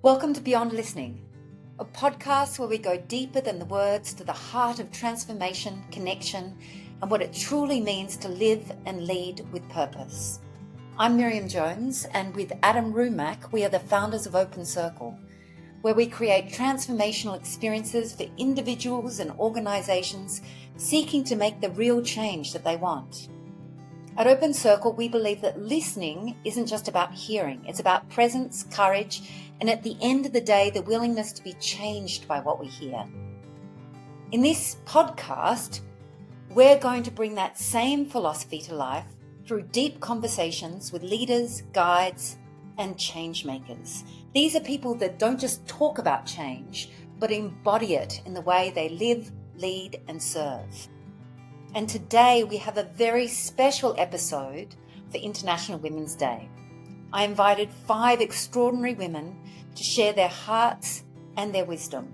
Welcome to Beyond Listening, a podcast where we go deeper than the words to the heart of transformation, connection, and what it truly means to live and lead with purpose. I'm Miriam Jones, and with Adam Rumack, we are the founders of Open Circle, where we create transformational experiences for individuals and organizations seeking to make the real change that they want. At Open Circle, we believe that listening isn't just about hearing. It's about presence, courage, and at the end of the day, the willingness to be changed by what we hear. In this podcast, we're going to bring that same philosophy to life through deep conversations with leaders, guides, and change makers. These are people that don't just talk about change, but embody it in the way they live, lead, and serve. And today we have a very special episode for International Women's Day. I invited 5 extraordinary women to share their hearts and their wisdom.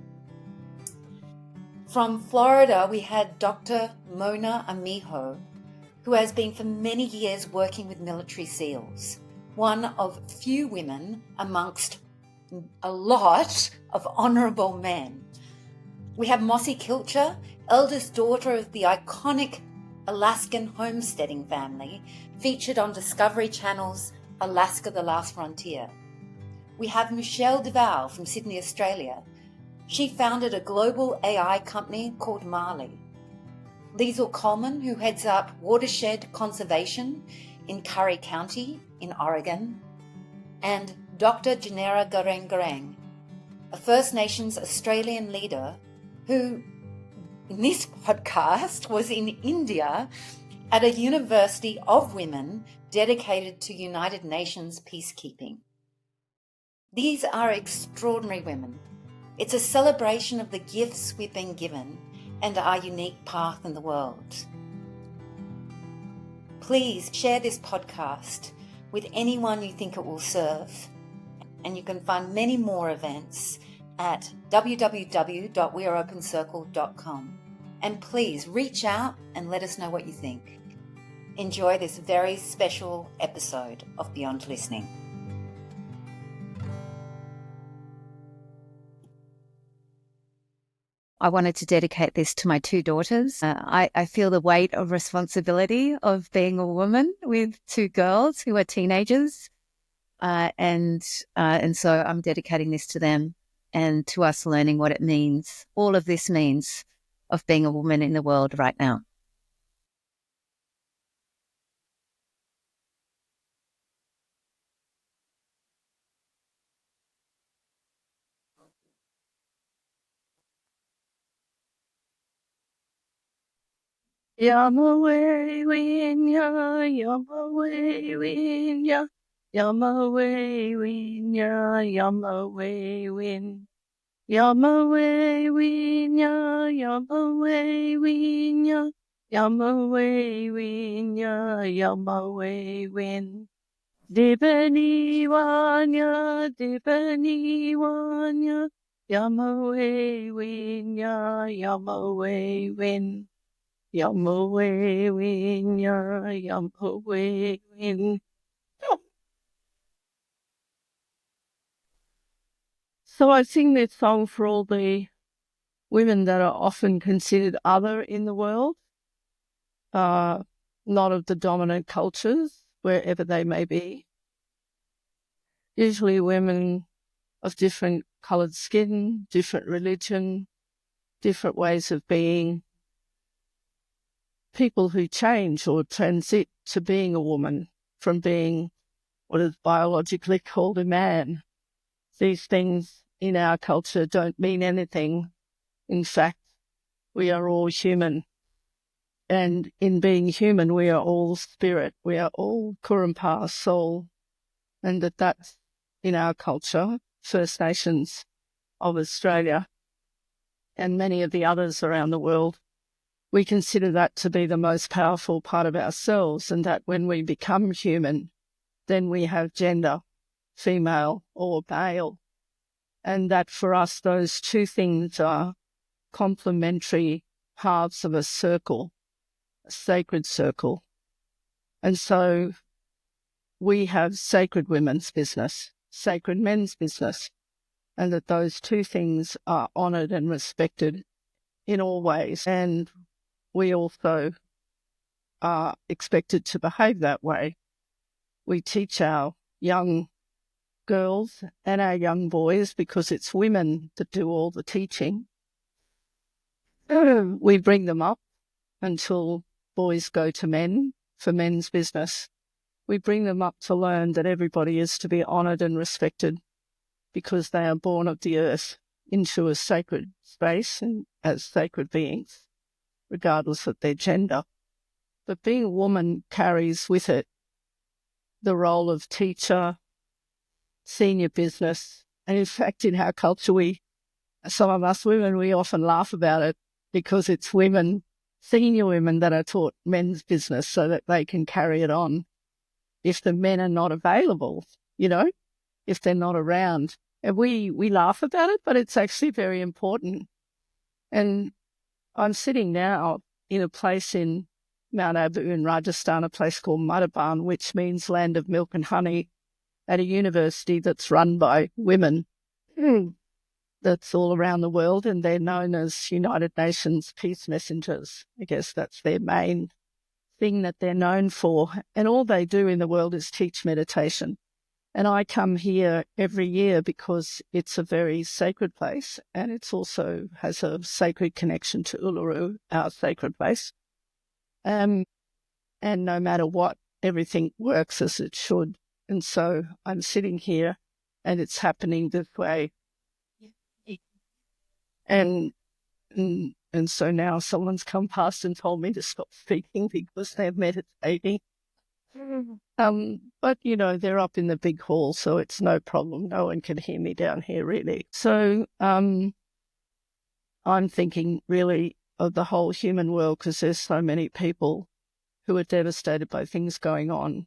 From Florida, we had Dr. Mona Armijo, who has been for many years working with military SEALs, one of few women amongst a lot of honourable men. We have Mossy Kilcher, eldest daughter of the iconic Alaskan homesteading family, featured on Discovery Channel's Alaska: The Last Frontier. We have Michelle Duval from Sydney, Australia. She founded a global AI company called Marlee. Liesl Coleman, who heads up Watershed Conservation in Curry County in Oregon. And Dr. Janera Gareng, a First Nations Australian leader who, in this podcast, was in India at a university of women dedicated to United Nations peacekeeping. These are extraordinary women. It's a celebration of the gifts we've been given and our unique path in the world. Please share this podcast with anyone you think it will serve, and you can find many more events at www.weareopencircle.com. And please reach out and let us know what you think. Enjoy this very special episode of Beyond Listening. I wanted to dedicate this to my 2 daughters. I feel the weight of responsibility of being a woman with 2 girls who are teenagers. And so I'm dedicating this to them and to us learning what it means, all of this means, of being a woman in the world right now. Yamaway win ya, Yamaway win ya, Yamaway win ya, Yamaway win. Yamaway win ya, Yamaway win ya, Yamaway win ya, Yamaway win. Dibani wanya, Dibani wanya, Yamaway win ya, Yamaway win. Yamaway win ya, Yamaway win. So I sing this song for all the women that are often considered other in the world, not of the dominant cultures, wherever they may be. Usually women of different coloured skin, different religion, different ways of being, people who change or transit to being a woman from being what is biologically called a man. These things in our culture don't mean anything. In fact, we are all human. And in being human, we are all spirit. We are all Kurumpa, soul. And that's in our culture, First Nations of Australia and many of the others around the world. We consider that to be the most powerful part of ourselves, and that when we become human, then we have gender, female or male. And that for us, those 2 things are complementary halves of a circle, a sacred circle. And so we have sacred women's business, sacred men's business. and that those two things are honoured and respected in all ways. And we also are expected to behave that way. We teach our young girls and our young boys, because it's women that do all the teaching. We bring them up until boys go to men for men's business. We bring them up to learn that everybody is to be honoured and respected because they are born of the earth into a sacred space and as sacred beings, regardless of their gender. But being a woman carries with it the role of teacher, senior business, and in fact in our culture, some of us women, we often laugh about it because it's women, senior women, that are taught men's business so that they can carry it on if the men are not available, if they're not around. And we laugh about it, but it's actually very important. And I'm sitting now in a place in Mount Abu in Rajasthan, a place called Madhaban, which means land of milk and honey, at a university that's run by women. That's all around the world, and they're known as United Nations Peace Messengers. I guess that's their main thing that they're known for. And all they do in the world is teach meditation. And I come here every year because it's a very sacred place, and it's also has a sacred connection to Uluru, our sacred place. And no matter what, everything works as it should. And so I'm sitting here and it's happening this way. And so now someone's come past and told me to stop speaking because they're meditating. But, they're up in the big hall, so it's no problem. No one can hear me down here, really. So I'm thinking really of the whole human world, because there's so many people who are devastated by things going on.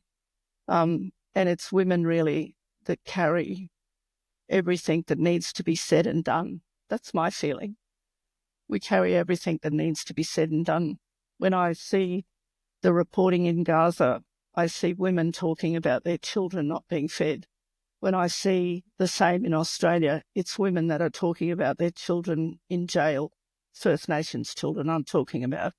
And it's women really that carry everything that needs to be said and done. That's my feeling. We carry everything that needs to be said and done. When I see the reporting in Gaza, I see women talking about their children not being fed. When I see the same in Australia, it's women that are talking about their children in jail, First Nations children I'm talking about.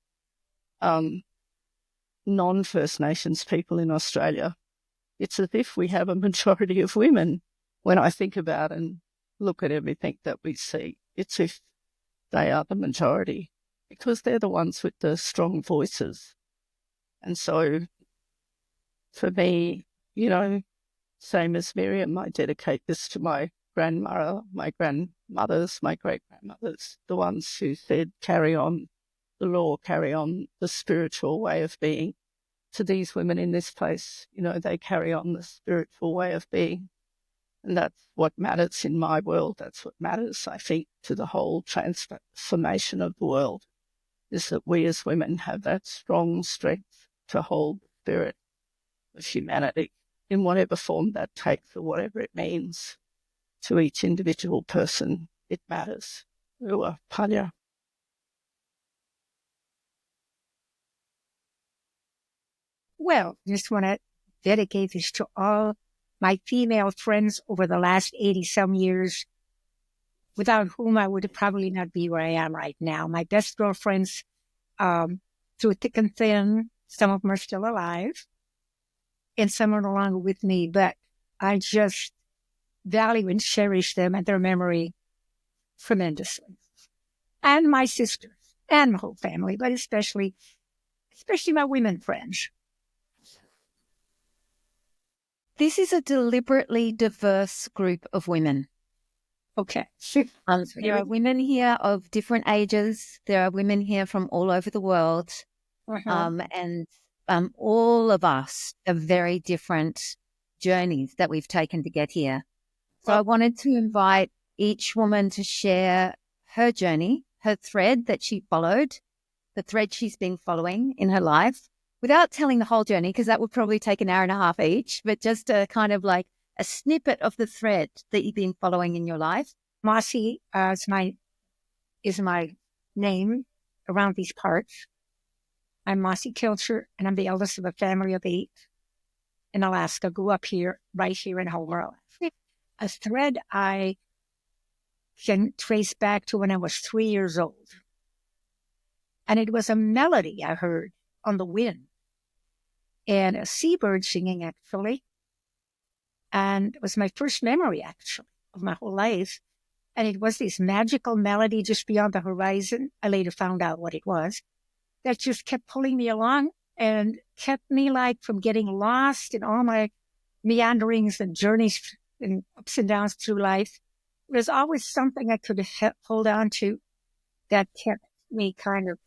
Non-First Nations people in Australia. It's as if we have a majority of women. When I think about and look at everything that we see, it's if they are the majority, because they're the ones with the strong voices. And so for me, same as Miriam, I dedicate this to my grandmother, my grandmothers, my great-grandmothers, the ones who said, carry on the law, carry on the spiritual way of being. To these women in this place, they carry on the spiritual way of being. And that's what matters in my world. That's what matters, I think, to the whole transformation of the world, is that we as women have that strong strength to hold the spirit of humanity in whatever form that takes or whatever it means to each individual person. It matters. Ua paria. Well, just want to dedicate this to all my female friends over the last 80-some years, without whom I would probably not be where I am right now. My best girlfriends, through thick and thin, some of them are still alive, and some are no longer with me, but I just value and cherish them and their memory tremendously. And my sisters, and my whole family, but especially my women friends. This is a deliberately diverse group of women. Okay. There are women here of different ages. There are women here from all over the world. And all of us have very different journeys that we've taken to get here. So I wanted to invite each woman to share her journey, her thread that she followed, the thread she's been following in her life, without telling the whole journey, because that would probably take an hour and a half each, but just a kind of like a snippet of the thread that you've been following in your life. Mossy is my name around these parts. I'm Mossy Kilcher, and I'm the eldest of a family of 8 in Alaska. Grew up here, right here in Homer, Alaska. A thread I can trace back to when I was 3 years old. And it was a melody I heard on the wind, and a seabird singing, actually. And it was my first memory, actually, of my whole life. And it was this magical melody just beyond the horizon. I later found out what it was, that just kept pulling me along and kept me from getting lost in all my meanderings and journeys and ups and downs through life. There's always something I could hold on to that kept me kind of,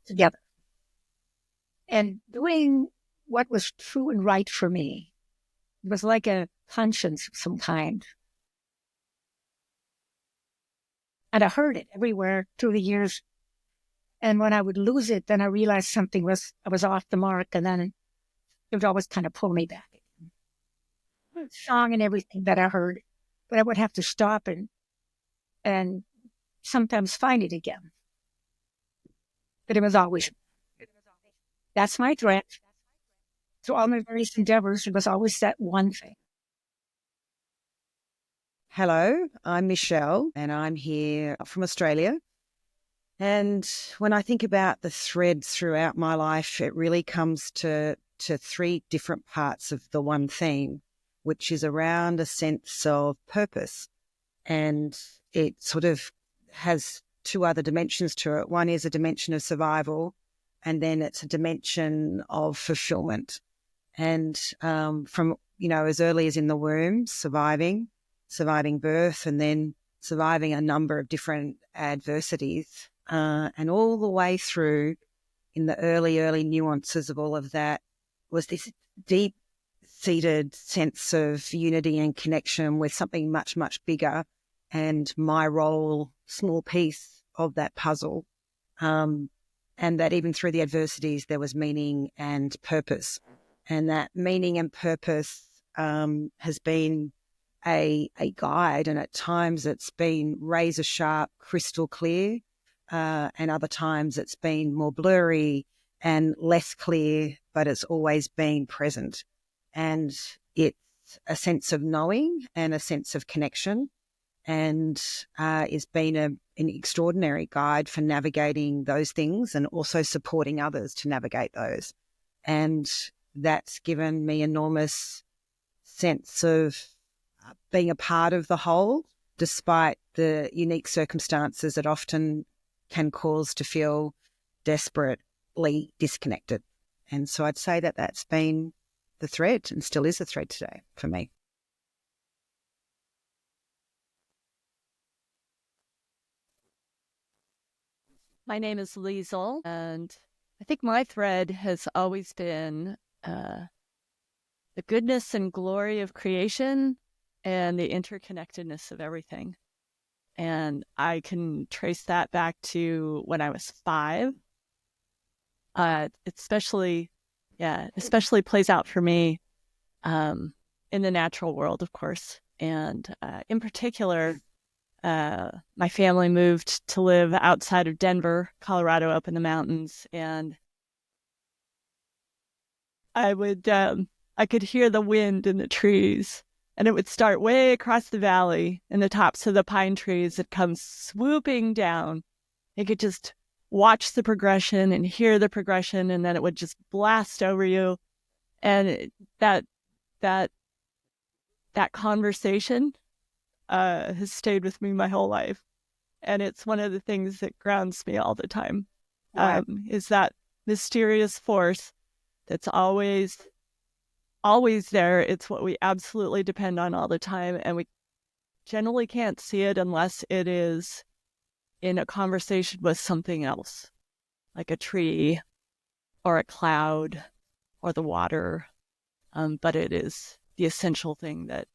together. And doing what was true and right for me. It was like a conscience of some kind. And I heard it everywhere through the years. And when I would lose it, then I realized I was off the mark, and then it would always kind of pull me back. Song and everything that I heard, but I would have to stop and sometimes find it again. But it was always, that's my threat. Through all my various endeavors, it was always that one thing. Hello, I'm Michelle, and I'm here from Australia. And when I think about the threads throughout my life, it really comes to three different parts of the one theme, which is around a sense of purpose. And it sort of has two other dimensions to it. One is a dimension of survival, and then it's a dimension of fulfillment. And from, as early as in the womb, surviving birth, and then surviving a number of different adversities, and all the way through in the early nuances of all of that was this deep-seated sense of unity and connection with something much, much bigger, and my role, small piece of that puzzle, and that even through the adversities there was meaning and purpose. And that meaning and purpose has been a guide, and at times it's been razor sharp, crystal clear, and other times it's been more blurry and less clear, but it's always been present. And it's a sense of knowing and a sense of connection, and it's been an extraordinary guide for navigating those things and also supporting others to navigate those. And that's given me enormous sense of being a part of the whole, despite the unique circumstances that often can cause to feel desperately disconnected. And so I'd say that that's been the thread, and still is the thread today for me. My name is Liesl, and I think my thread has always been the goodness and glory of creation and the interconnectedness of everything. And I can trace that back to when I was 5. Especially plays out for me in the natural world, of course. And in particular, my family moved to live outside of Denver, Colorado, up in the mountains. And I could hear the wind in the trees, and it would start way across the valley in the tops of the pine trees. It comes swooping down. You could just watch the progression and hear the progression, and then it would just blast over you. And that conversation has stayed with me my whole life. And it's one of the things that grounds me all the time. Wow. Is that mysterious force that's always there. It's what we absolutely depend on all the time, and we generally can't see it unless it is in a conversation with something else, like a tree or a cloud or the water. But it is the essential thing that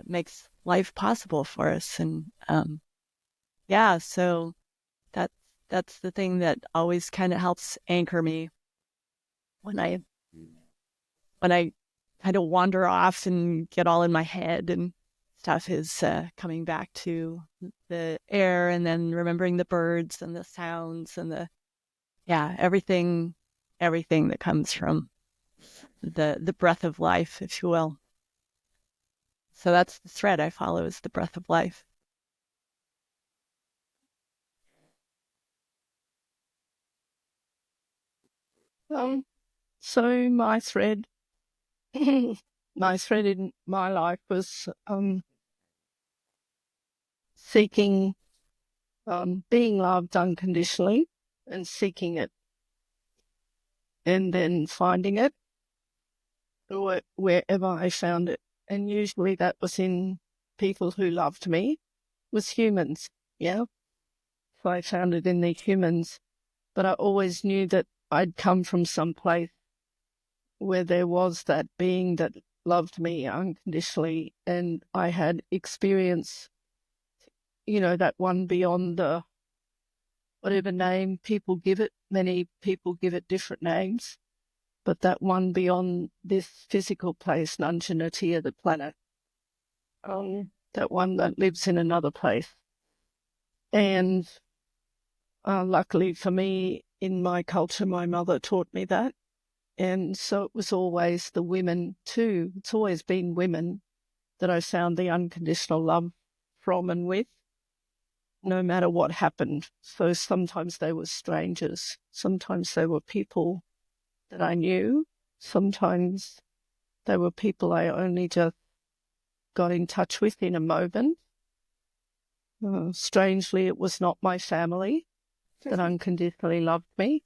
makes life possible for us. And so that's the thing that always kind of helps anchor me when I kind of wander off and get all in my head and stuff, is coming back to the air, and then remembering the birds and the sounds and everything that comes from the breath of life, if you will. So that's the thread I follow, is the breath of life. So my thread, my thread in my life was seeking, being loved unconditionally and seeking it, and then finding it wherever I found it. And usually that was in people who loved me, was humans, yeah. So I found it in the humans, but I always knew that I'd come from some place where there was that being that loved me unconditionally, and I had experienced, that one beyond the whatever name people give it. Many people give it different names, but that one beyond this physical place, Nunjanati of the planet, that one that lives in another place. And luckily for me, in my culture, my mother taught me that. And so it was always the women too. It's always been women that I found the unconditional love from and with, no matter what happened. So sometimes they were strangers. Sometimes they were people that I knew. Sometimes they were people I only just got in touch with in a moment. Strangely, it was not my family that unconditionally loved me.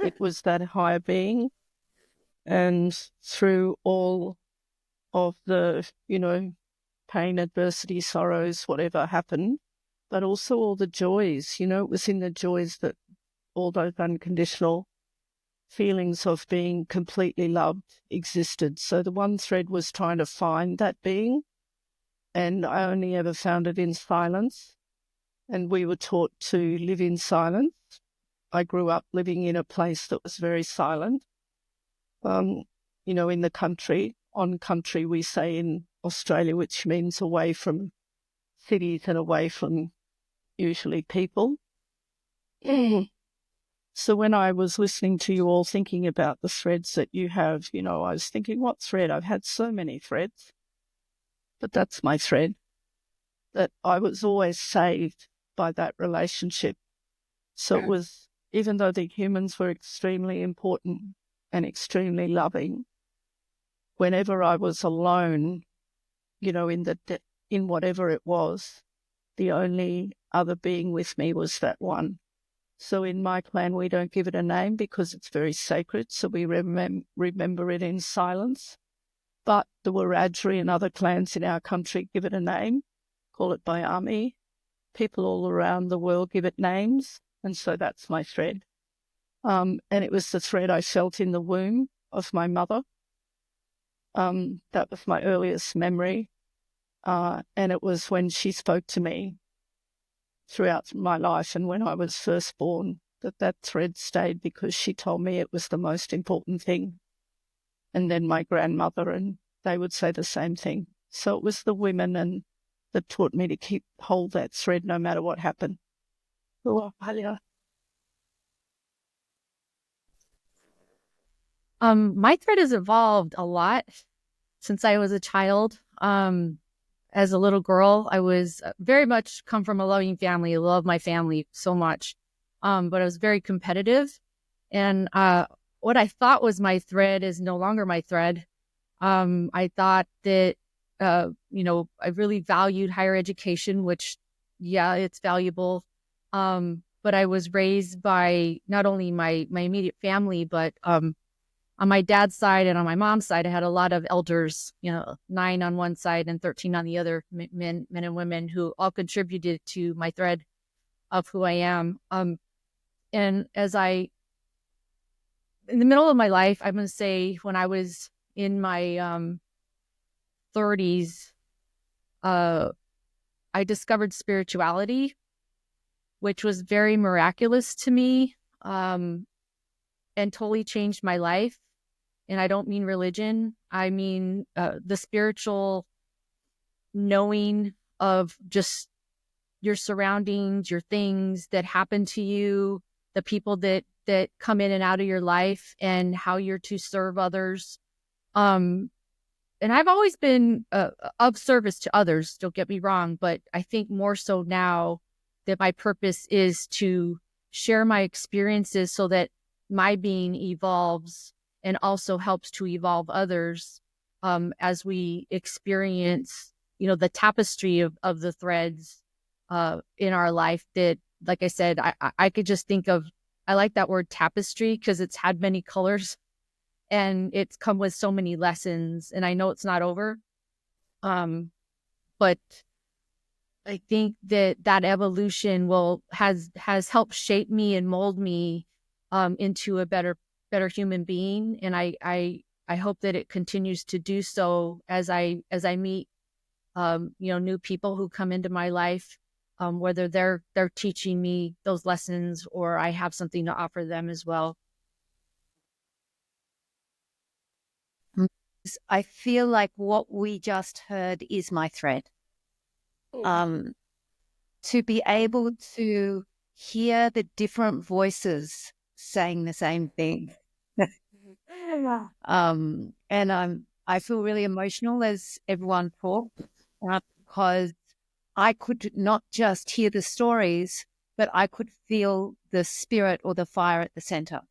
It was that higher being. And through all of the, pain, adversity, sorrows, whatever happened, but also all the joys, it was in the joys that all those unconditional feelings of being completely loved existed. So the one thread was trying to find that being, and I only ever found it in silence. And we were taught to live in silence. I grew up living in a place that was very silent. In the country, on country we say in Australia, which means away from cities and away from usually people. So when I was listening to you all thinking about the threads that you have, I was thinking, what thread? I've had so many threads, but that's my thread, that I was always saved by that relationship. So it was, even though the humans were extremely important and extremely loving, whenever I was alone, in whatever it was, the only other being with me was that one. So in my clan, we don't give it a name because it's very sacred, so we remember it in silence. But the Wiradjuri and other clans in our country give it a name, call it by Armijo. People all around the world give it names, and so that's my thread. And it was the thread I felt in the womb of my mother. That was my earliest memory. And it was when she spoke to me throughout my life and when I was first born that thread stayed, because she told me it was the most important thing. And then my grandmother, and they would say the same thing. So it was the women that taught me to hold that thread no matter what happened. My thread has evolved a lot since I was a child. As a little girl, I was very much come from a loving family. I love my family so much. But I was very competitive. And what I thought was my thread is no longer my thread. I thought that, I really valued higher education, which, yeah, it's valuable. But I was raised by not only my immediate family, but on my dad's side and on my mom's side, I had a lot of elders, 9 on one side and 13 on the other, men and women who all contributed to my thread of who I am. And in the middle of my life, I'm going to say when I was in my 30s, I discovered spirituality, which was very miraculous to me, and totally changed my life. And I don't mean religion. I mean the spiritual knowing of just your surroundings, your things that happen to you, the people that come in and out of your life, and how you're to serve others. and I've always been of service to others, don't get me wrong, but I think more so now that my purpose is to share my experiences so that my being evolves and also helps to evolve others as we experience, the tapestry of the threads in our life that, like I said, I could just think of, I like that word tapestry because it's had many colors and it's come with so many lessons, and I know it's not over. But I think that evolution has helped shape me and mold me into a better human being. And I hope that it continues to do so as I meet new people who come into my life, whether they're teaching me those lessons or I have something to offer them as well. I feel like what we just heard is my thread. To be able to hear the different voices saying the same thing. And I feel really emotional as everyone talked because I could not just hear the stories, but I could feel the spirit or the fire at the center,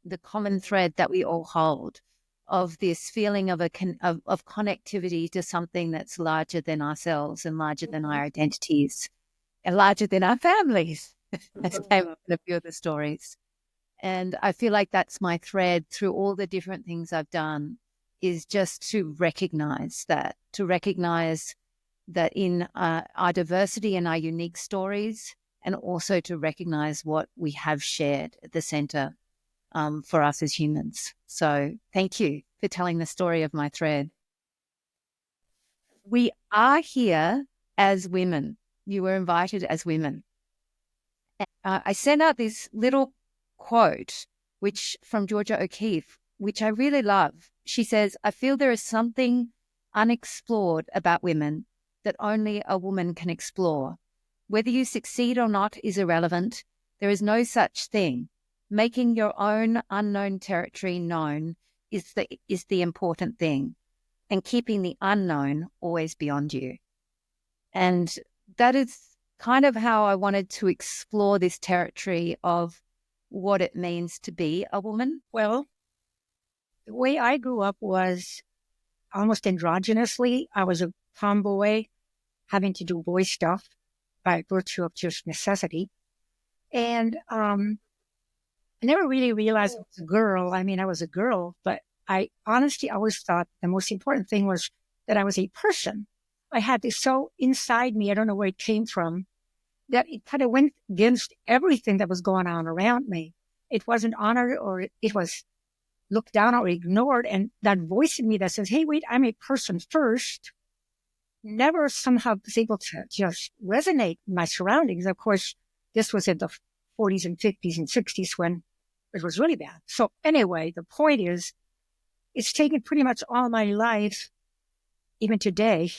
the common thread that we all hold of this feeling of of connectivity to something that's larger than ourselves and larger than our identities and larger than our families, as came up in a few of the stories. And I feel like that's my thread through all the different things I've done, is just to recognize that in our diversity and our unique stories, and also to recognize what we have shared at the center for us as humans. So thank you for telling the story of my thread. We are here as women. You were invited as women. I sent out this little quote, which from Georgia O'Keeffe, which I really love. She says, "I feel there is something unexplored about women that only a woman can explore. Whether you succeed or not is irrelevant. There is no such thing. Making your own unknown territory known is the important thing, and keeping the unknown always beyond you." And that is kind of how I wanted to explore this territory of what it means to be a woman. Well, the way I grew up was almost androgynously. I was a tomboy, having to do boy stuff by virtue of just necessity. And I never really realized I was a girl. I mean, I was a girl, but I honestly always thought the most important thing was that I was a person. I had this so inside me, I don't know where it came from, that it kind of went against everything that was going on around me. It wasn't honored, or it was looked down or ignored. And that voice in me that says, hey, wait, I'm a person first, never somehow was able to just resonate in my surroundings. Of course, this was in the 40s and 50s and 60s when it was really bad. So anyway, the point is, it's taken pretty much all my life, even today,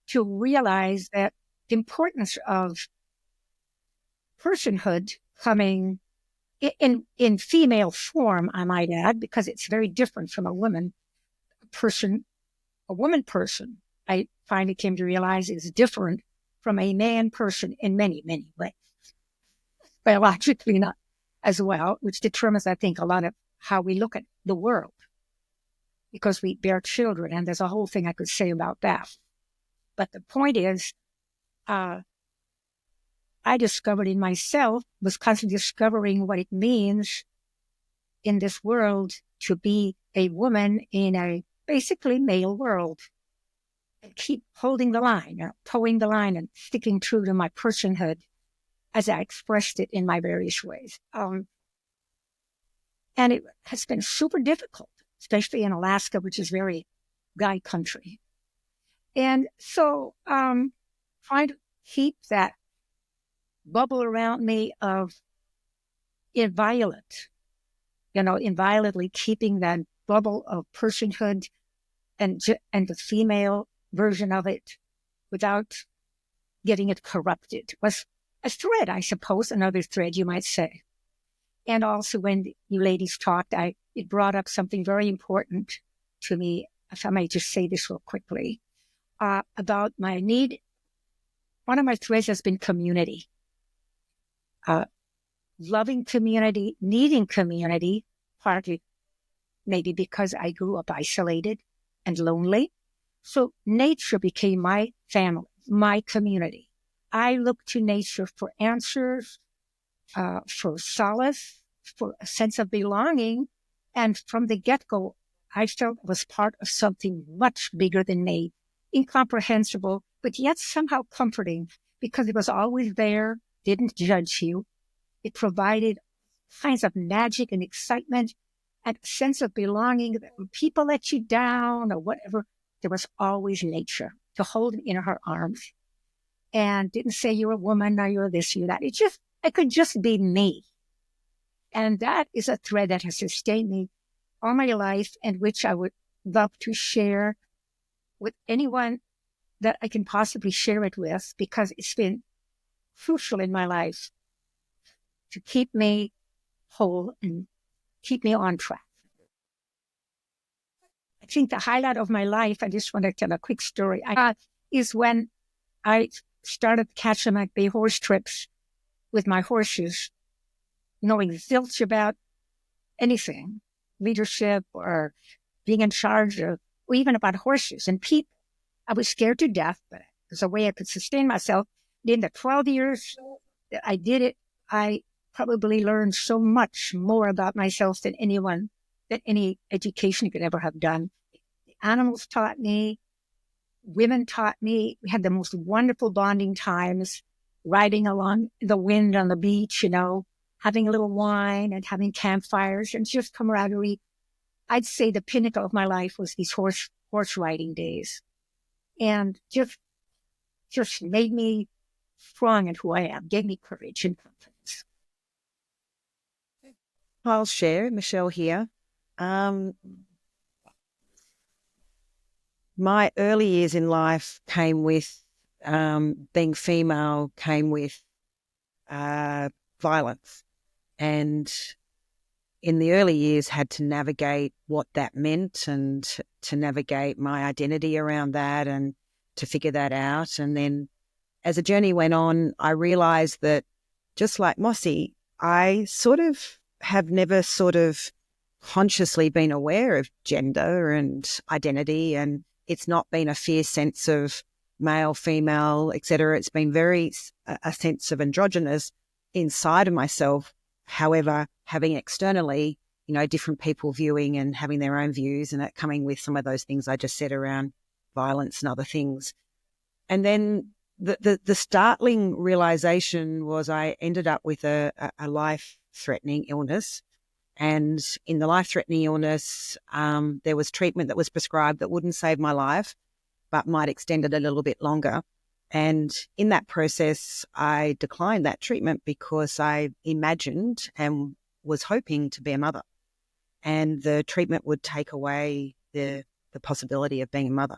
to realize that the importance of personhood coming in female form, I might add, because it's very different from a woman person. A woman person, I finally came to realize, is different from a man person in many, many ways. Biologically not as well, which determines, I think, a lot of how we look at the world, because we bear children, and there's a whole thing I could say about that. But the point is, I discovered in myself, was constantly discovering what it means in this world to be a woman in a basically male world, and keep holding the line, or towing the line, and sticking true to my personhood as I expressed it in my various ways. And it has been super difficult, especially in Alaska, which is very guy country. And so trying to keep that bubble around me of inviolably keeping that bubble of personhood and the female version of it without getting it corrupted was a thread, I suppose, another thread, you might say. And also when you ladies talked, it brought up something very important to me if I may just say this real quickly, about my need. One of my threads has been community. Loving community, needing community, partly maybe because I grew up isolated and lonely. So nature became my family, my community. I look to nature for answers, for solace, for a sense of belonging. And from the get-go, I felt I was part of something much bigger than me, incomprehensible, but yet somehow comforting, because it was always there, didn't judge you. It provided kinds of magic and excitement and a sense of belonging that when people let you down or whatever, there was always nature to hold in her arms. And didn't say you're a woman or you're this, you're that. I could just be me. And that is a thread that has sustained me all my life, and which I would love to share with anyone that I can possibly share it with, because it's been crucial in my life to keep me whole and keep me on track. I think the highlight of my life, I just want to tell a quick story, is when I started catching my bay horse trips with my horses, knowing zilch about anything, leadership or being in charge of, or even about horses and people. I was scared to death, but there's a way I could sustain myself. In the 12 years that I did it, I probably learned so much more about myself than any education could ever have done. The animals taught me, women taught me. We had the most wonderful bonding times, riding along the wind on the beach, having a little wine and having campfires and just camaraderie. I'd say the pinnacle of my life was these horse riding days, and just made me strong in who I am, gave me courage and confidence. I'll share. Michelle here. My early years in life came with being female, came with violence. And in the early years had to navigate what that meant, and to navigate my identity around that and to figure that out. And then as the journey went on, I realized that just like Mossy, I have never consciously been aware of gender and identity, and it's not been a fierce sense of male, female, etc. It's been very a sense of androgynous inside of myself. However, having externally, different people viewing and having their own views, and that coming with some of those things I just said around violence and other things. And then the startling realization was I ended up with a life-threatening illness. And in the life-threatening illness, there was treatment that was prescribed that wouldn't save my life, but might extend it a little bit longer. And in that process, I declined that treatment because I imagined and was hoping to be a mother. And the treatment would take away the possibility of being a mother.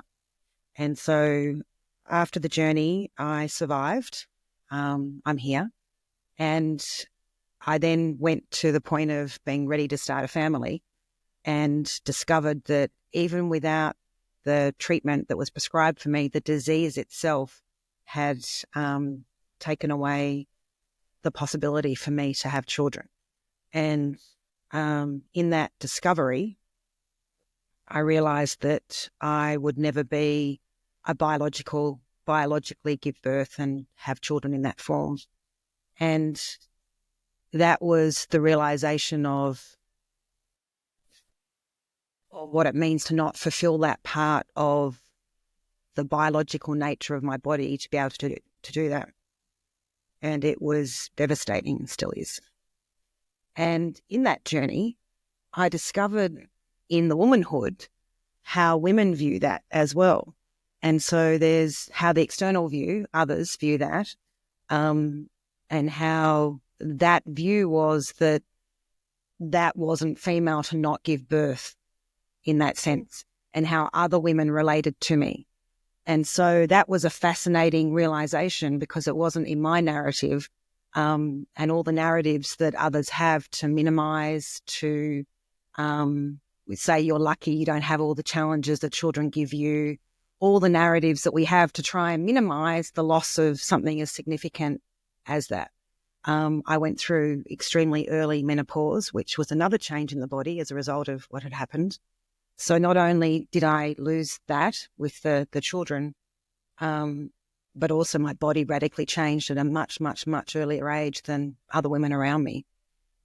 And so after the journey, I survived. I'm here. And I then went to the point of being ready to start a family, and discovered that even without the treatment that was prescribed for me, the disease itself had taken away the possibility for me to have children. And in that discovery, I realized that I would never be a biologically give birth and have children in that form. And that was the realization of what it means to not fulfill that part of the biological nature of my body to be able to do that. And it was devastating, and still is. And in that journey, I discovered in the womanhood how women view that as well. And so there's how the external view, others view that, and how that view was that wasn't female to not give birth in that sense, and how other women related to me. And so that was a fascinating realization, because it wasn't in my narrative, and all the narratives that others have to minimize, to we say you're lucky you don't have all the challenges that children give you, all the narratives that we have to try and minimize the loss of something as significant as that. I went through extremely early menopause, which was another change in the body as a result of what had happened. So not only did I lose that with the children, but also my body radically changed at a much, much, much earlier age than other women around me.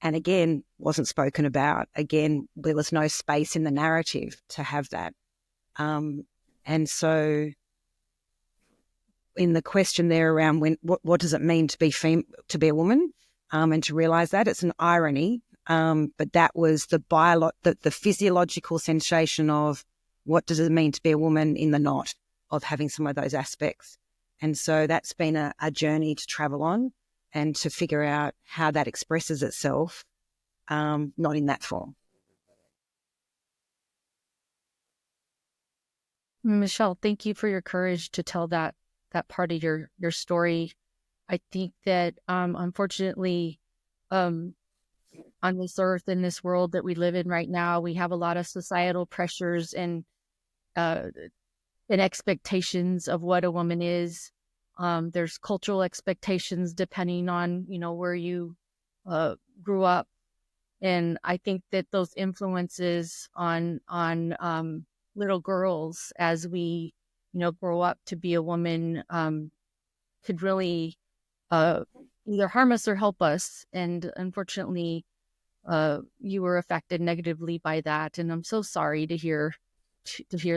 And again, wasn't spoken about. Again, there was no space in the narrative to have that. And so in the question there around what does it mean to be a woman, and to realise that, it's an irony, but that was the physiological sensation of what does it mean to be a woman in the knot of having some of those aspects. And so that's been a journey to travel on and to figure out how that expresses itself, not in that form. Michelle, thank you for your courage to tell that part of your story. I think that unfortunately, on this earth, in this world that we live in right now, we have a lot of societal pressures and expectations of what a woman is. There's cultural expectations depending on, where you grew up. And I think that those influences on little girls as we, grow up to be a woman, could really either harm us or help us. And unfortunately, you were affected negatively by that. And I'm so sorry to hear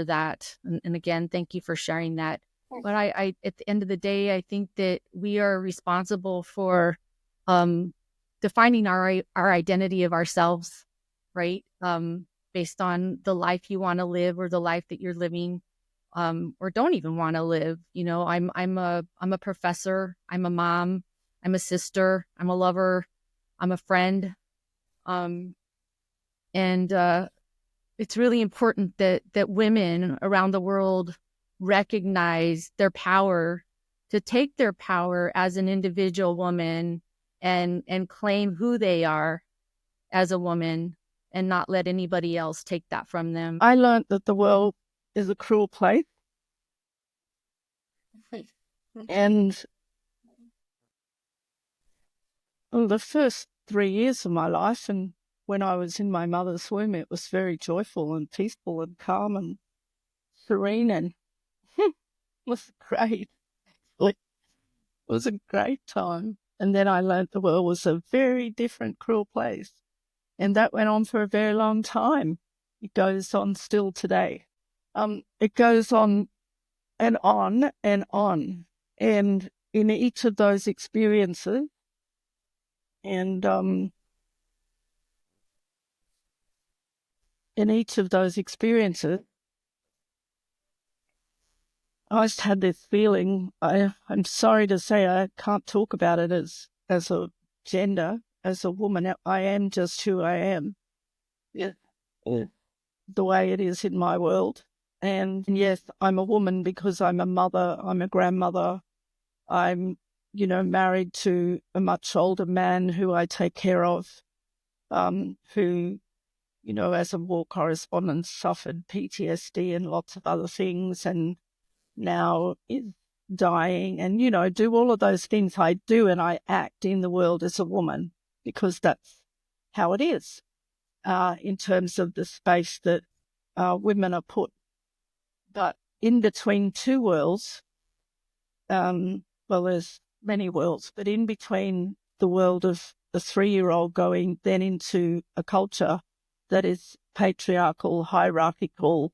that. And again, thank you for sharing that. But I at the end of the day, I think that we are responsible for defining our identity of ourselves, right? Based on the life you want to live or the life that you're living, or don't even want to live. I'm a professor, I'm a mom, I'm a sister, I'm a lover, I'm a friend. And it's really important that women around the world recognize their power, to take their power as an individual woman and claim who they are as a woman and not let anybody else take that from them. I learned that the world is a cruel place. And the first 3 years of my life, and when I was in my mother's womb, it was very joyful and peaceful and calm and serene, and it was great. It was a great time. And then I learned the world was a very different, cruel place. And that went on for a very long time. It goes on still today. It goes on and on and on. And in each of those experiences, and I just had this feeling. I'm sorry to say I can't talk about it as a gender, as a woman. I am just who I am. Yeah. The way it is in my world. And yes, I'm a woman because I'm a mother, I'm a grandmother. I'm, married to a much older man who I take care of, who, as a war correspondent, suffered PTSD and lots of other things, and now is dying, and, do all of those things I do, and I act in the world as a woman because that's how it is, in terms of the space that women are put. But in between two worlds, there's many worlds, but in between the world of the 3-year-old going then into a culture that is patriarchal, hierarchical,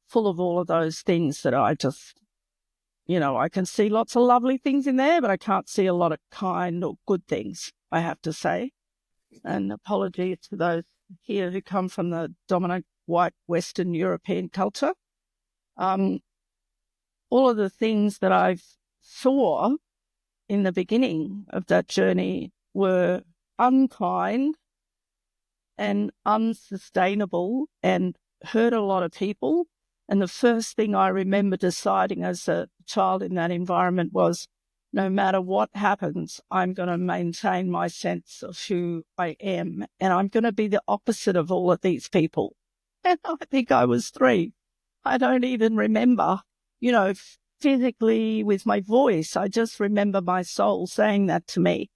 full of all of those things that I just, I can see lots of lovely things in there, but I can't see a lot of kind or good things, I have to say. And apologies to those here who come from the dominant white Western European culture. All of the things that I saw in the beginning of that journey were unkind and unsustainable and hurt a lot of people. And the first thing I remember deciding as a child in that environment was, no matter what happens, I'm going to maintain my sense of who I am. And I'm going to be the opposite of all of these people. And I think I was 3. I don't even remember, physically with my voice. I just remember my soul saying that to me,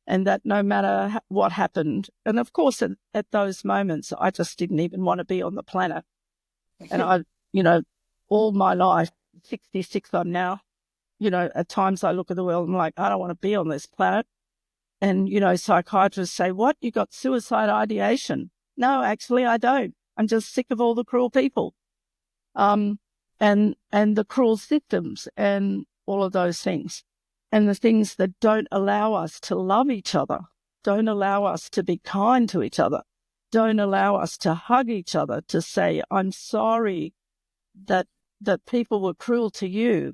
and that no matter what happened. And of course, at those moments, I just didn't even want to be on the planet. And I, all my life, 66 I'm now, at times I look at the world and I'm like, I don't want to be on this planet. And, psychiatrists say, what? You got suicide ideation? No, actually, I don't. I'm just sick of all the cruel people, and the cruel systems and all of those things, and the things that don't allow us to love each other, don't allow us to be kind to each other, don't allow us to hug each other, to say, I'm sorry that people were cruel to you.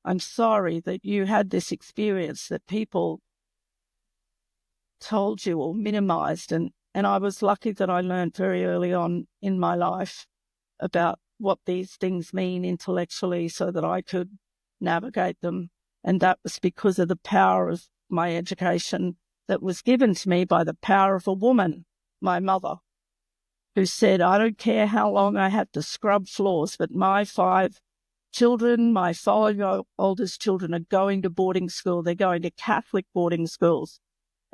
I'm sorry that you had this experience that people told you or minimized. And I was lucky that I learned very early on in my life about what these things mean intellectually so that I could navigate them. And that was because of the power of my education that was given to me by the power of a woman, my mother, who said, I don't care how long I have to scrub floors, but my 5 children, my 5 oldest children are going to boarding school. They're going to Catholic boarding schools.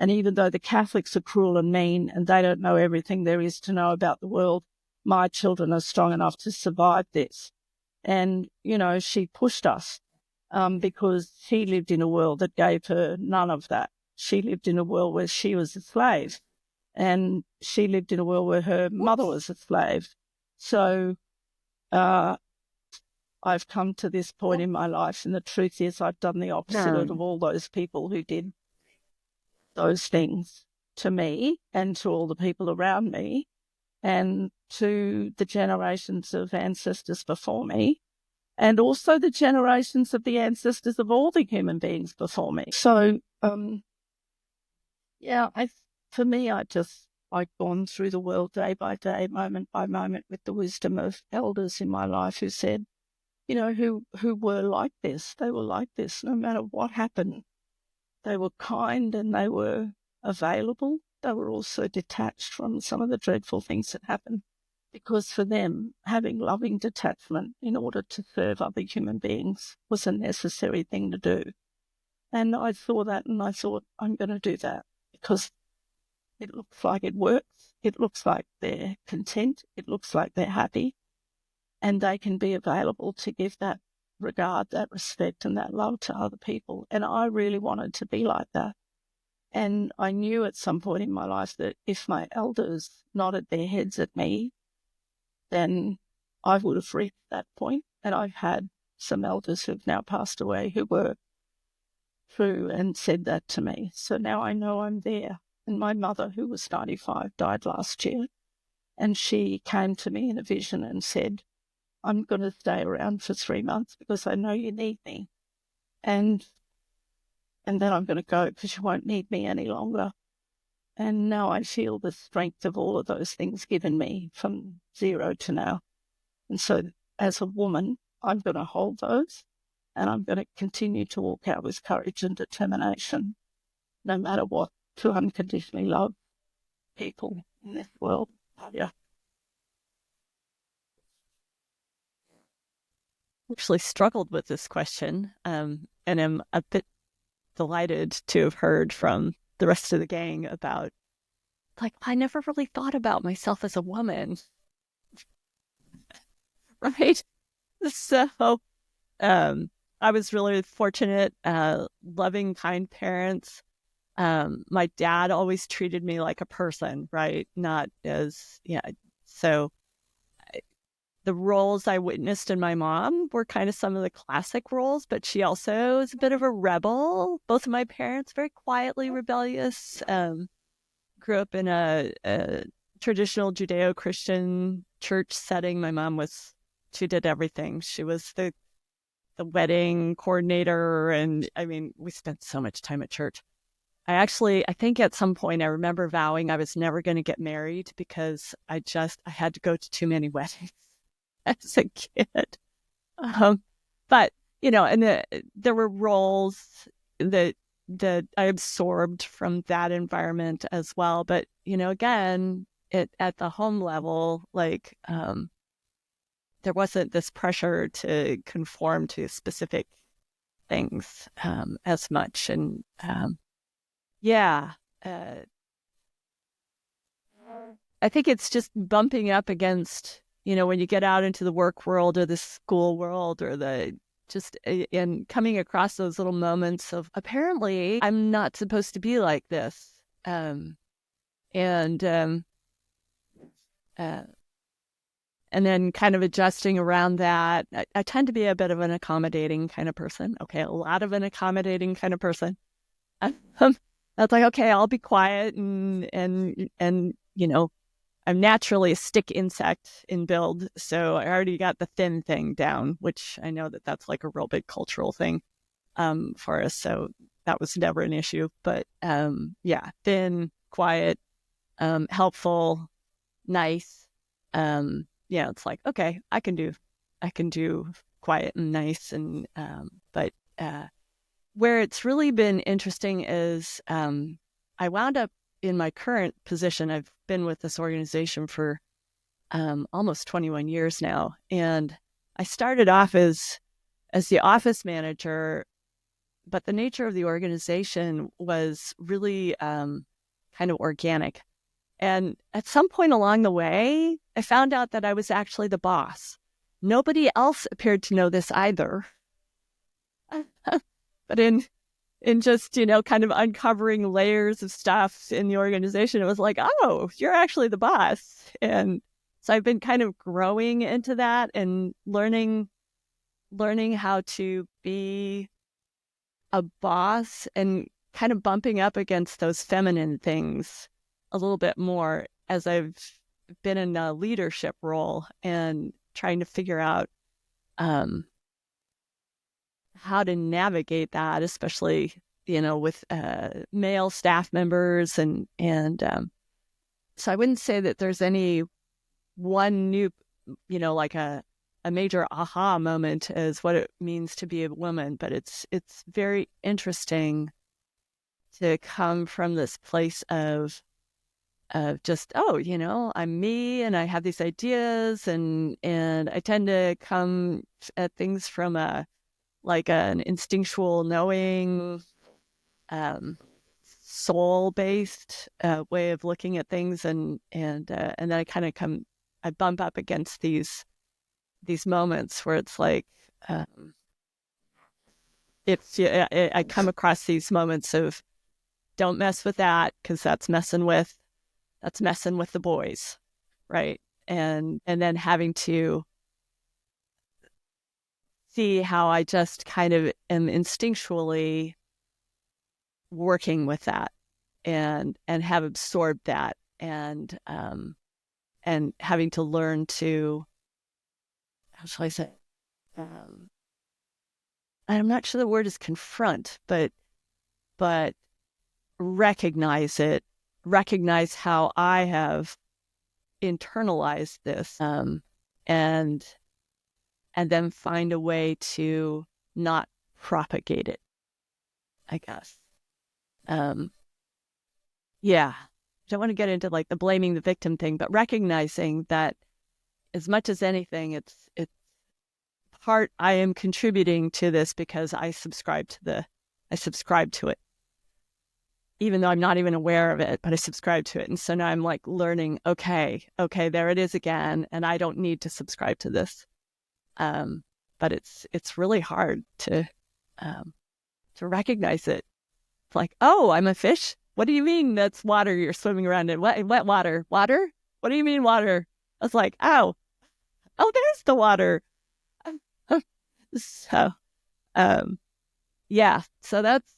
And even though the Catholics are cruel and mean and they don't know everything there is to know about the world, my children are strong enough to survive this. And, she pushed us because she lived in a world that gave her none of that. She lived in a world where she was a slave, and she lived in a world where her mother was a slave. So I've come to this point in my life, and the truth is I've done the opposite of all those people who did those things to me and to all the people around me and to the generations of ancestors before me, and also the generations of the ancestors of all the human beings before me. So, for me, I've gone through the world day by day, moment by moment, with the wisdom of elders in my life who said, who were like this. They were like this no matter what happened. They were kind and they were available. They were also detached from some of the dreadful things that happened, because for them, having loving detachment in order to serve other human beings was a necessary thing to do. And I saw that and I thought, I'm going to do that because it looks like it works. It looks like they're content. It looks like they're happy. And they can be available to give that regard, that respect and that love to other people. And I really wanted to be like that. And I knew at some point in my life that if my elders nodded their heads at me, then I would have reached that point. And I've had some elders who've now passed away who were true and said that to me. So now I know I'm there. And my mother, who was 95, died last year. And she came to me in a vision and said, I'm going to stay around for 3 months because I know you need me. And then I'm going to go because you won't need me any longer. And now I feel the strength of all of those things given me from 0 to now. And so as a woman, I'm going to hold those and I'm going to continue to walk out with courage and determination, no matter what, to unconditionally love people in this world. Yeah. Actually struggled with this question, and am a bit delighted to have heard from the rest of the gang about, I never really thought about myself as a woman. Right? So, I was really fortunate, loving, kind parents. My dad always treated me like a person, right? Not as, so the roles I witnessed in my mom were kind of some of the classic roles, but she also is a bit of a rebel. Both of my parents, very quietly rebellious. Grew up in a traditional Judeo-Christian church setting. My mom she did everything. She was the wedding coordinator. And I mean, we spent so much time at church. I think at some point I remember vowing I was never going to get married because I had to go to too many weddings as a kid. But, and there were roles that I absorbed from that environment as well. But, again, at the home level, like there wasn't this pressure to conform to specific things as much. And yeah, I think it's just bumping up against, when you get out into the work world or the school world or and coming across those little moments of, apparently I'm not supposed to be like this. And then kind of adjusting around that. I tend to be a bit of an accommodating kind of person. Okay, a lot of an accommodating kind of person. That's like, okay, I'll be quiet and I'm naturally a stick insect in build, so I already got the thin thing down, which I know that's like a real big cultural thing for us. So that was never an issue. But yeah, thin, quiet, helpful, nice. Yeah, it's like, okay, I can do quiet and nice. And but where it's really been interesting is I wound up in my current position. I've been with this organization for almost 21 years now. And I started off as the office manager, but the nature of the organization was really kind of organic. And at some point along the way, I found out that I was actually the boss. Nobody else appeared to know this either. But in just, kind of uncovering layers of stuff in the organization, it was like, oh, you're actually the boss. And so I've been kind of growing into that and learning how to be a boss and kind of bumping up against those feminine things a little bit more as I've been in a leadership role and trying to figure out how to navigate that, especially, with male staff members. And so I wouldn't say that there's any one new, like a major aha moment as what it means to be a woman, but it's very interesting to come from this place of just, I'm me and I have these ideas and I tend to come at things from an instinctual knowing, soul-based way of looking at things, and then I bump up against these moments where it's like I come across these moments of, don't mess with that because that's messing with the boys, right? And then having to see how I just kind of am instinctually working with that and have absorbed that and having to learn to, how shall I say, I'm not sure the word is confront, but recognize how I have internalized this, and then find a way to not propagate it, I guess. Yeah, I don't want to get into like the blaming the victim thing, but recognizing that as much as anything, it's part I am contributing to this because I subscribe to it. Even though I'm not even aware of it, but I subscribe to it. And so now I'm like learning, okay, there it is again. And I don't need to subscribe to this. But it's really hard to recognize it. It's like, oh, I'm a fish? What do you mean that's water you're swimming around in? Wet water? Water? What do you mean water? I was like, oh, there's the water. So, yeah. So that's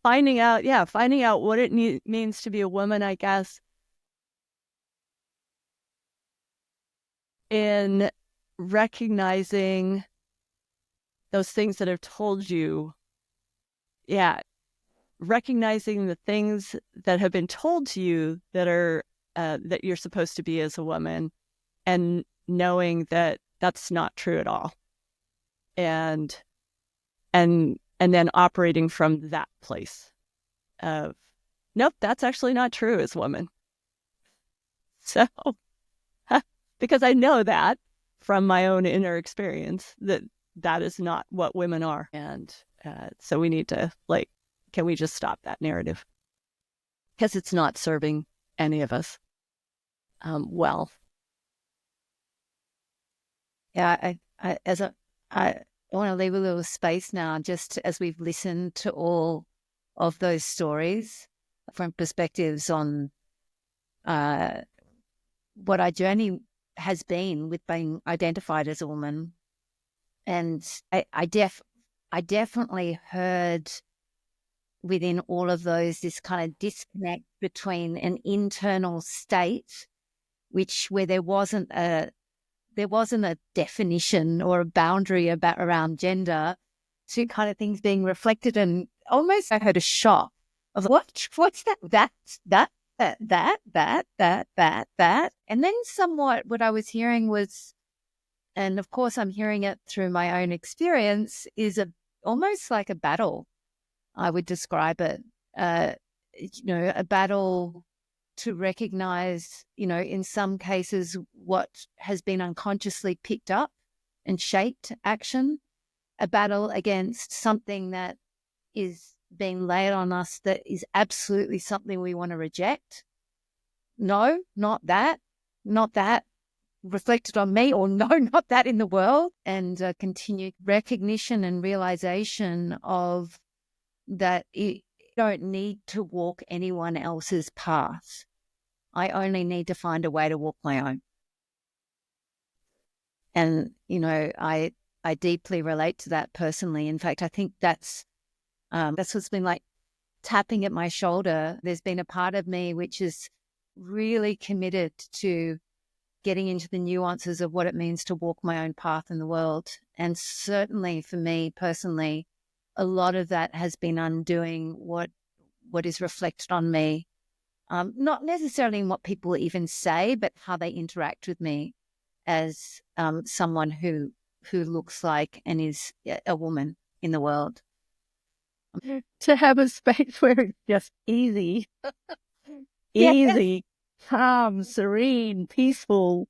finding out what it means to be a woman, I guess, in recognizing those things that have told you, recognizing the things that have been told to you that are that you're supposed to be as a woman, and knowing that that's not true at all, and then operating from that place of nope, that's actually not true as women. So, because I know that from my own inner experience, that is not what women are. And so we need to, can we just stop that narrative? Because it's not serving any of us well. Yeah, I want to leave a little space now, just as we've listened to all of those stories from perspectives on what our journey has been with being identified as a woman. And I definitely heard within all of those this kind of disconnect between an internal state, where there wasn't a definition or a boundary around gender, to kind of things being reflected, and almost I heard a shock of what's that, and then somewhat what I was hearing was, and of course I'm hearing it through my own experience, is almost like a battle. I would describe it, a battle to recognize, in some cases, what has been unconsciously picked up and shaped action, a battle against something that is being laid on us that is absolutely something we want to reject. No, not that reflected on me, or no, not that in the world. And continued recognition and realization of that you don't need to walk anyone else's path. I only need to find a way to walk my own. And, I deeply relate to that personally. In fact, I think that's what's been like tapping at my shoulder. There's been a part of me which is really committed to getting into the nuances of what it means to walk my own path in the world. And certainly for me personally, a lot of that has been undoing what is reflected on me, not necessarily in what people even say, but how they interact with me as someone who looks like and is a woman in the world. To have a space where it's just easy, calm, serene, peaceful.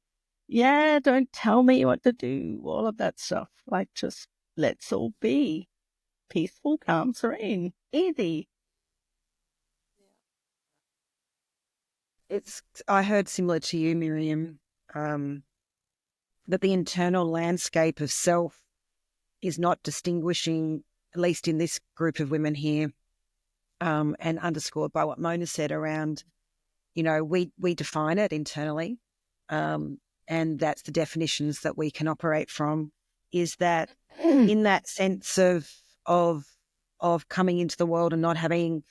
Yeah, don't tell me what to do, all of that stuff. Just let's all be peaceful, calm, serene, easy. I heard similar to you, Miriam, that the internal landscape of self is not distinguishing, at least in this group of women here, and underscored by what Mona said around, we define it internally, and that's the definitions that we can operate from. Is that in that sense of coming into the world and not having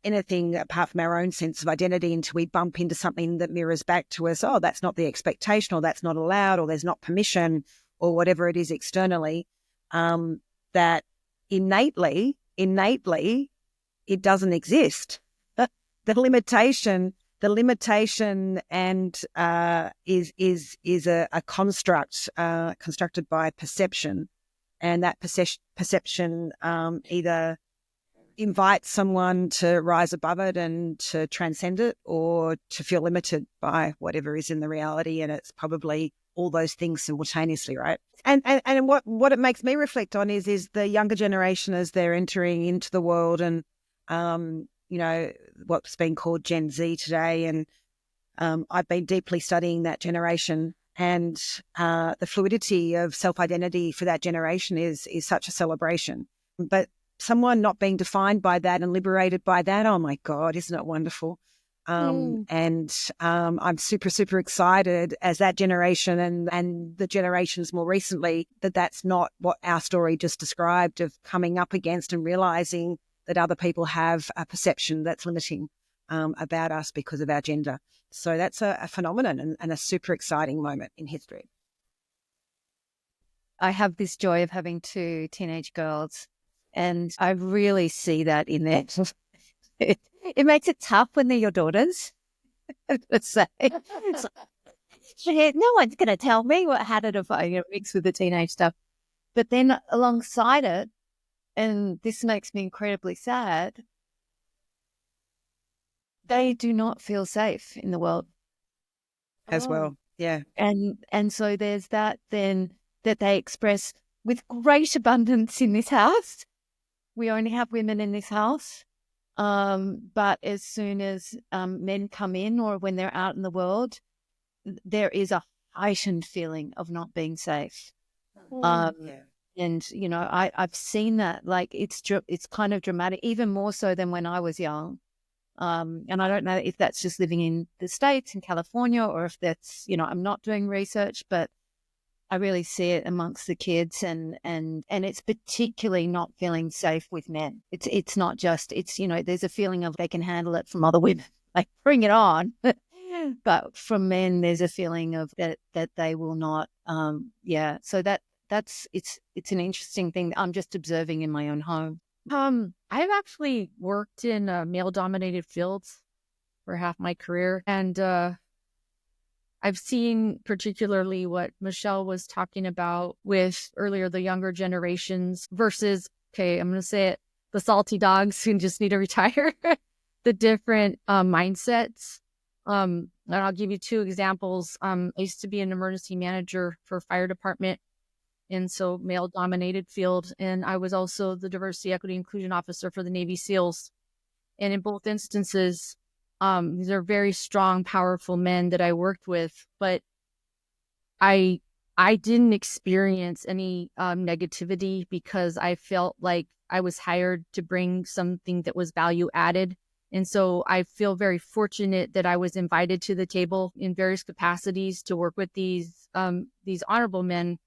anything apart from our own sense of identity until we bump into something that mirrors back to us, oh, that's not the expectation, or that's not allowed, or there's not permission, or whatever it is externally, that innately it doesn't exist. The limitation and is a construct constructed by perception, and that perception either invites someone to rise above it and to transcend it, or to feel limited by whatever is in the reality. And it's probably all those things simultaneously, right? And what it makes me reflect on is the younger generation as they're entering into the world, and what's been called Gen Z today. And I've been deeply studying that generation, and the fluidity of self-identity for that generation is such a celebration. But someone not being defined by that and liberated by that, oh my God, isn't it wonderful? And I'm super, super excited as that generation and the generations more recently that's not what our story just described, of coming up against and realizing that other people have a perception that's limiting about us because of our gender. So that's a phenomenon and a super exciting moment in history. I have this joy of having 2 teenage girls, and I really see that in there. It makes it tough when they're your daughters. Let's say. It's like, no one's going to tell me how to define mix with the teenage stuff. But then alongside it, and this makes me incredibly sad, they do not feel safe in the world as well. Yeah. and so there's that then that they express with great abundance in this house. We only have women in this house. But as soon as men come in or when they're out in the world, there is a heightened feeling of not being safe. Yeah. And, you know, I've seen that, like it's kind of dramatic, even more so than when I was young. And I don't know if that's just living in the States, in California, or if that's, you know, I'm not doing research, but I really see it amongst the kids, and it's particularly not feeling safe with men. It's not just, it's, you know, there's a feeling of they can handle it from other women, like bring it on. But from men, there's a feeling of that they will not. So it's an interesting thing that I'm just observing in my own home. I've actually worked in male-dominated fields for half my career, and I've seen particularly what Michelle was talking about with earlier, the younger generations versus, okay, I'm going to say it, the salty dogs who just need to retire, the different mindsets. And I'll give you two examples. I used to be an emergency manager for a fire department, and so male-dominated field. And I was also the diversity, equity, inclusion officer for the Navy SEALs. And in both instances, these are very strong, powerful men that I worked with, but I didn't experience any negativity because I felt like I was hired to bring something that was value added. And so I feel very fortunate that I was invited to the table in various capacities to work with these honorable men.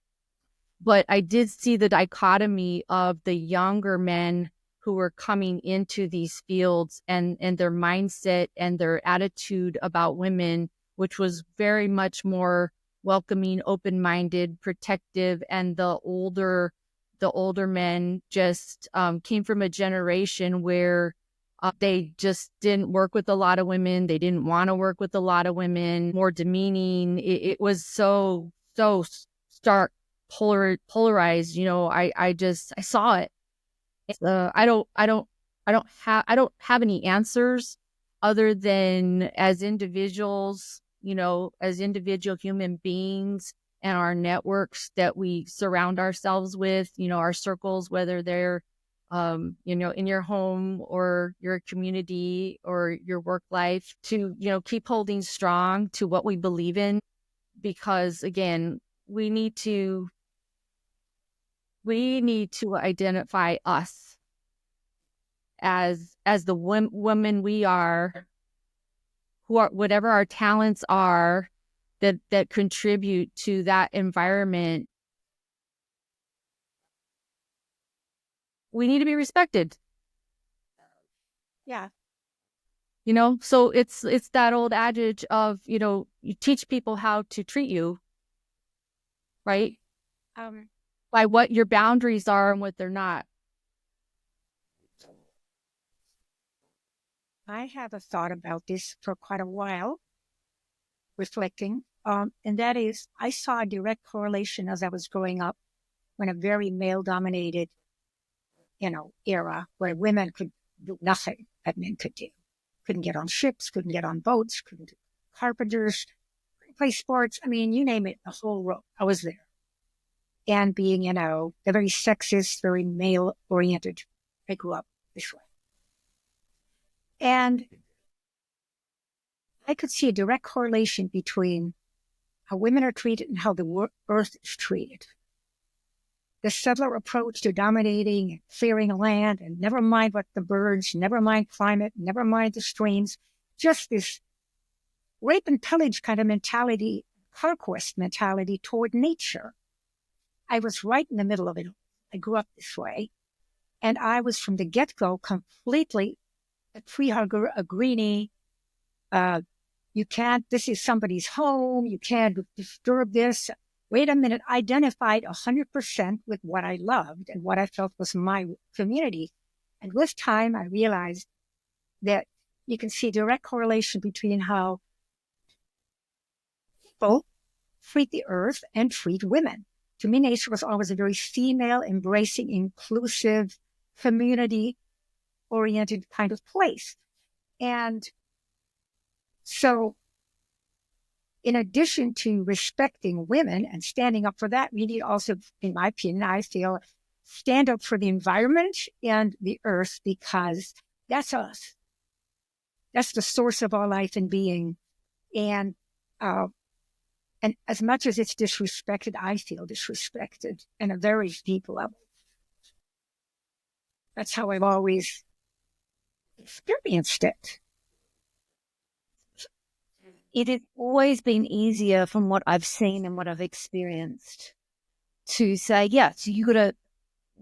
But I did see the dichotomy of the younger men who were coming into these fields and their mindset and their attitude about women, which was very much more welcoming, open-minded, protective. And the older men just came from a generation where they just didn't work with a lot of women. They didn't want to work with a lot of women, more demeaning. It was so stark, polarized. You know, I saw it. I don't have any answers other than as individuals, you know, as individual human beings and our networks that we surround ourselves with, you know, our circles, whether they're, you know, in your home or your community or your work life, to, you know, keep holding strong to what we believe in, because again, we need to identify us as the women we are, who are, whatever our talents are, that contribute to that environment. We need to be respected. Yeah. You know, so it's that old adage of, you know, you teach people how to treat you, right? By what your boundaries are and what they're not. I have a thought about this for quite a while, reflecting, and that is, I saw a direct correlation as I was growing up when a very male-dominated, you know, era where women could do nothing that men could do. Couldn't get on ships, couldn't get on boats, couldn't do carpenters, couldn't play sports. I mean, you name it, the whole row. I was there. And being, you know, the very sexist, very male-oriented, I grew up this way. And I could see a direct correlation between how women are treated and how the earth is treated. The settler approach to dominating and clearing land, and never mind what the birds, never mind climate, never mind the streams, just this rape and pillage kind of mentality, conquest mentality toward nature. I was right in the middle of it. I grew up this way. And I was from the get-go completely a tree hugger, a greenie. You can't, this is somebody's home. You can't disturb this. Wait a minute, identified 100% with what I loved and what I felt was my community. And with time, I realized that you can see a direct correlation between how people treat the earth and treat women. To me, nature was always a very female, embracing, inclusive, community-oriented kind of place. And So in addition to respecting women and standing up for that, we need also, in my opinion, I feel, stand up for the environment and the earth, because that's us. That's the source of all life and being. And as much as it's disrespected, I feel disrespected in a very deep level. That's how I've always experienced it. It has always been easier from what I've seen and what I've experienced to say, yeah, so you got to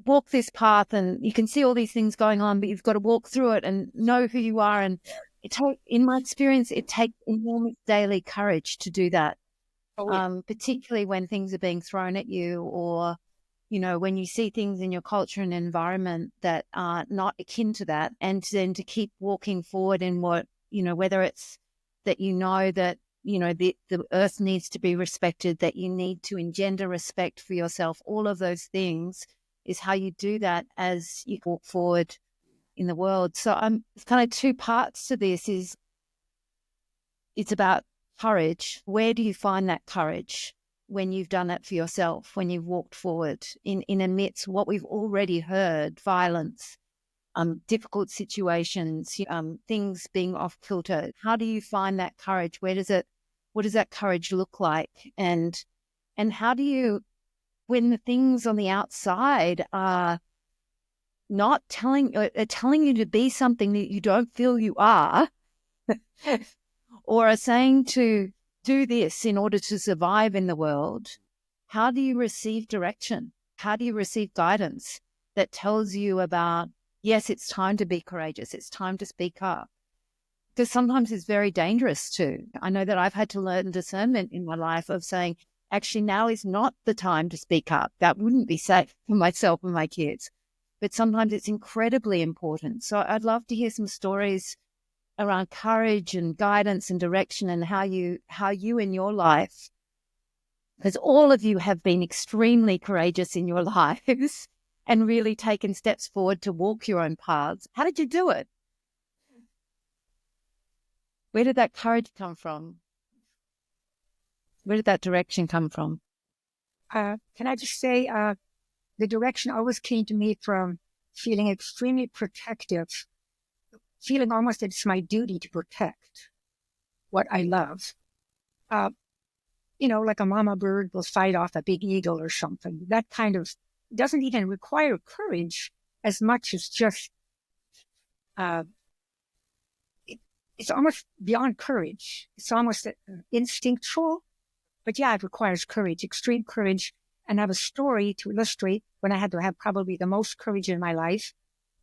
walk this path and you can see all these things going on, but you've got to walk through it and know who you are. And in my experience, it takes enormous daily courage to do that. Oh, yeah. Particularly when things are being thrown at you, or, you know, when you see things in your culture and environment that are not akin to that, and then to keep walking forward in what, you know, whether it's that, you know, that, you know, the earth needs to be respected, that you need to engender respect for yourself, all of those things is how you do that as you walk forward in the world. So it's kind of two parts to this. It's about courage. Where do you find that courage when you've done that for yourself, when you've walked forward in amidst what we've already heard, violence, difficult situations, things being off kilter? How do you find that courage? What does that courage look like? And how do you, when the things on the outside are not telling you to be something that you don't feel you are, or are saying to do this in order to survive in the world, how do you receive direction? How do you receive guidance that tells you about, yes, it's time to be courageous, it's time to speak up? Because sometimes it's very dangerous too. I know that I've had to learn discernment in my life of saying, actually, now is not the time to speak up. That wouldn't be safe for myself and my kids. But sometimes it's incredibly important. So I'd love to hear some stories around courage and guidance and direction, and how you in your life, because all of you have been extremely courageous in your lives and really taken steps forward to walk your own paths. How did you do it? Where did that courage come from? Where did that direction come from? Can I just say, the direction always came to me from feeling extremely protective, feeling almost that it's my duty to protect what I love. You know, like a mama bird will fight off a big eagle or something. That kind of doesn't even require courage as much as just, it's almost beyond courage. It's almost instinctual. But yeah, it requires courage, extreme courage. And I have a story to illustrate when I had to have probably the most courage in my life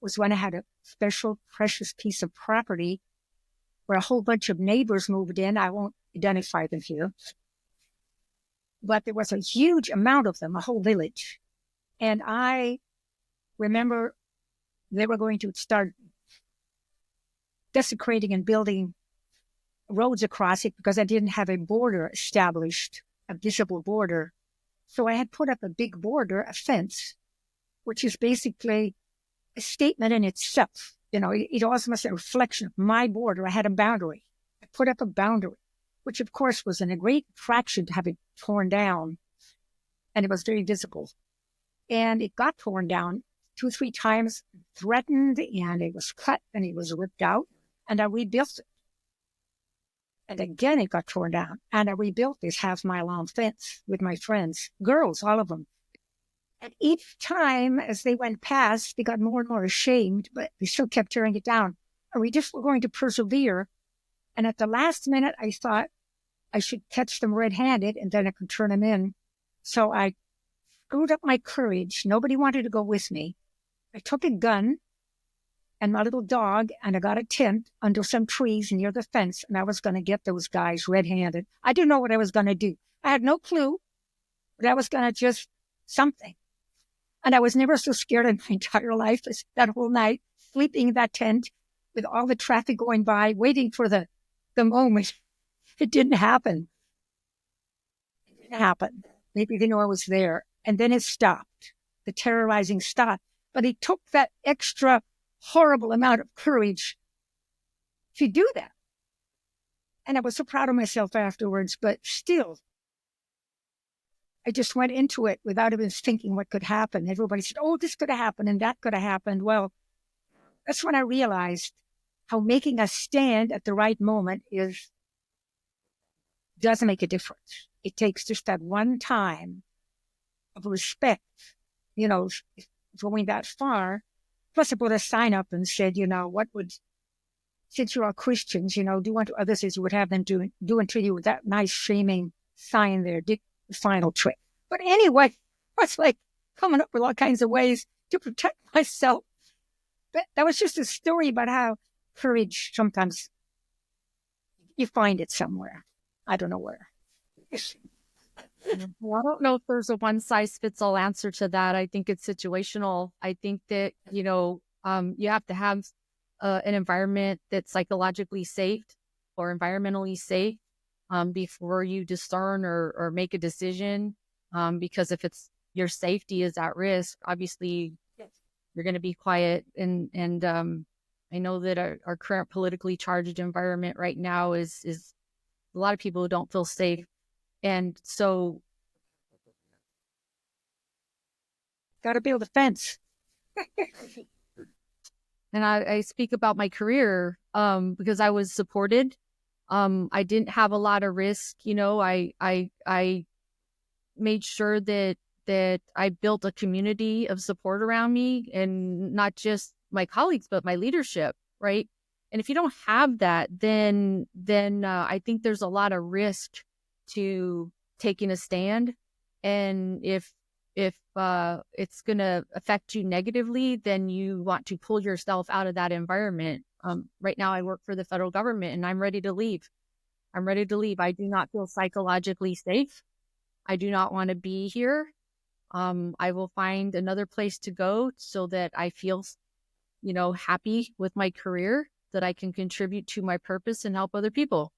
was when I had a special, precious piece of property where a whole bunch of neighbors moved in. I won't identify them here. But there was a huge amount of them, a whole village. And I remember they were going to start desecrating and building roads across it because I didn't have a border established, a visible border. So I had put up a big border, a fence, which is basically a statement in itself. You know, it also was a reflection of my border. I had a boundary. I put up a boundary, which of course was in a great fraction to have it torn down. And it was very visible. And it got torn down 2-3 times, threatened, and it was cut and it was ripped out. And I rebuilt it. And again, it got torn down. And I rebuilt this half-mile-long fence with my friends, girls, all of them. And each time as they went past, they got more and more ashamed, but they still kept tearing it down. And we just were going to persevere. And at the last minute, I thought I should catch them red-handed and then I could turn them in. So I screwed up my courage. Nobody wanted to go with me. I took a gun and my little dog, and I got a tent under some trees near the fence, and I was going to get those guys red-handed. I didn't know what I was going to do. I had no clue, but I was going to just something. And I was never so scared in my entire life as that whole night, sleeping in that tent with all the traffic going by, waiting for the moment. It didn't happen. It didn't happen. Maybe they knew I was there. And then it stopped. The terrorizing stopped. But it took that extra horrible amount of courage to do that. And I was so proud of myself afterwards, but still, I just went into it without even thinking what could happen. Everybody said, oh, this could have happened and that could have happened. Well, that's when I realized how making a stand at the right moment doesn't make a difference. It takes just that one time of respect, going that far. Plus, I put a sign up and said, since you are Christians, do unto others as you would have them do unto you, with that nice framing sign there, did the final trick. But anyway, I was like coming up with all kinds of ways to protect myself. But that was just a story about how courage, sometimes you find it somewhere. I don't know where. Well, I don't know if there's a one size fits all answer to that. I think it's situational. I think that, you have to have an environment that's psychologically safe or environmentally safe before you discern or make a decision. Because if your safety is at risk, obviously you're going to be quiet. And I know that our current politically charged environment right now is a lot of people who don't feel safe. And so, got to build a fence. and I speak about my career because I was supported. I didn't have a lot of risk. I made sure that I built a community of support around me, and not just my colleagues, but my leadership, right? And if you don't have that, then I think there's a lot of risk to taking a stand. And if it's going to affect you negatively, then you want to pull yourself out of that environment. Right now I work for the federal government and I'm ready to leave. I do not feel psychologically safe. I do not want to be here. I will find another place to go so that I feel, happy with my career, that I can contribute to my purpose and help other people.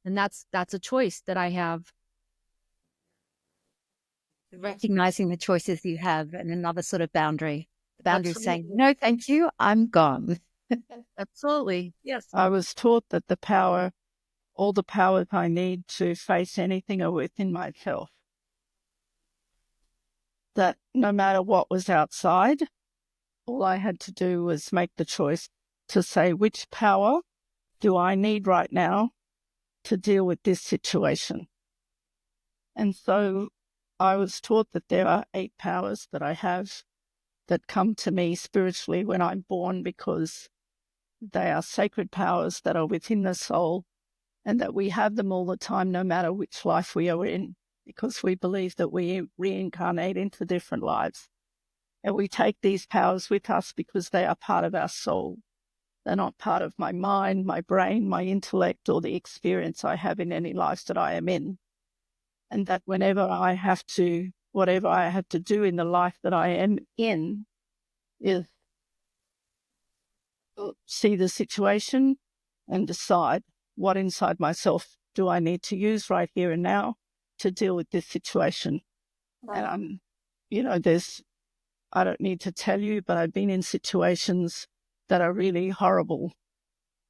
And that's a choice that I have. Recognizing the choices you have and another sort of boundary. The boundary is saying, Absolutely. no, thank you, I'm gone. Absolutely. Yes. I was taught that all the powers I need to face anything are within myself. That no matter what was outside, all I had to do was make the choice to say, which power do I need right now to deal with this situation? And so I was taught that there are 8 powers that I have that come to me spiritually when I'm born, because they are sacred powers that are within the soul, and that we have them all the time, no matter which life we are in, because we believe that we reincarnate into different lives. And we take these powers with us because they are part of our soul. They're not part of my mind, my brain, my intellect, or the experience I have in any life that I am in. And that whatever I have to do in the life that I am in is see the situation and decide what inside myself do I need to use right here and now to deal with this situation. And I don't need to tell you, but I've been in situations that are really horrible,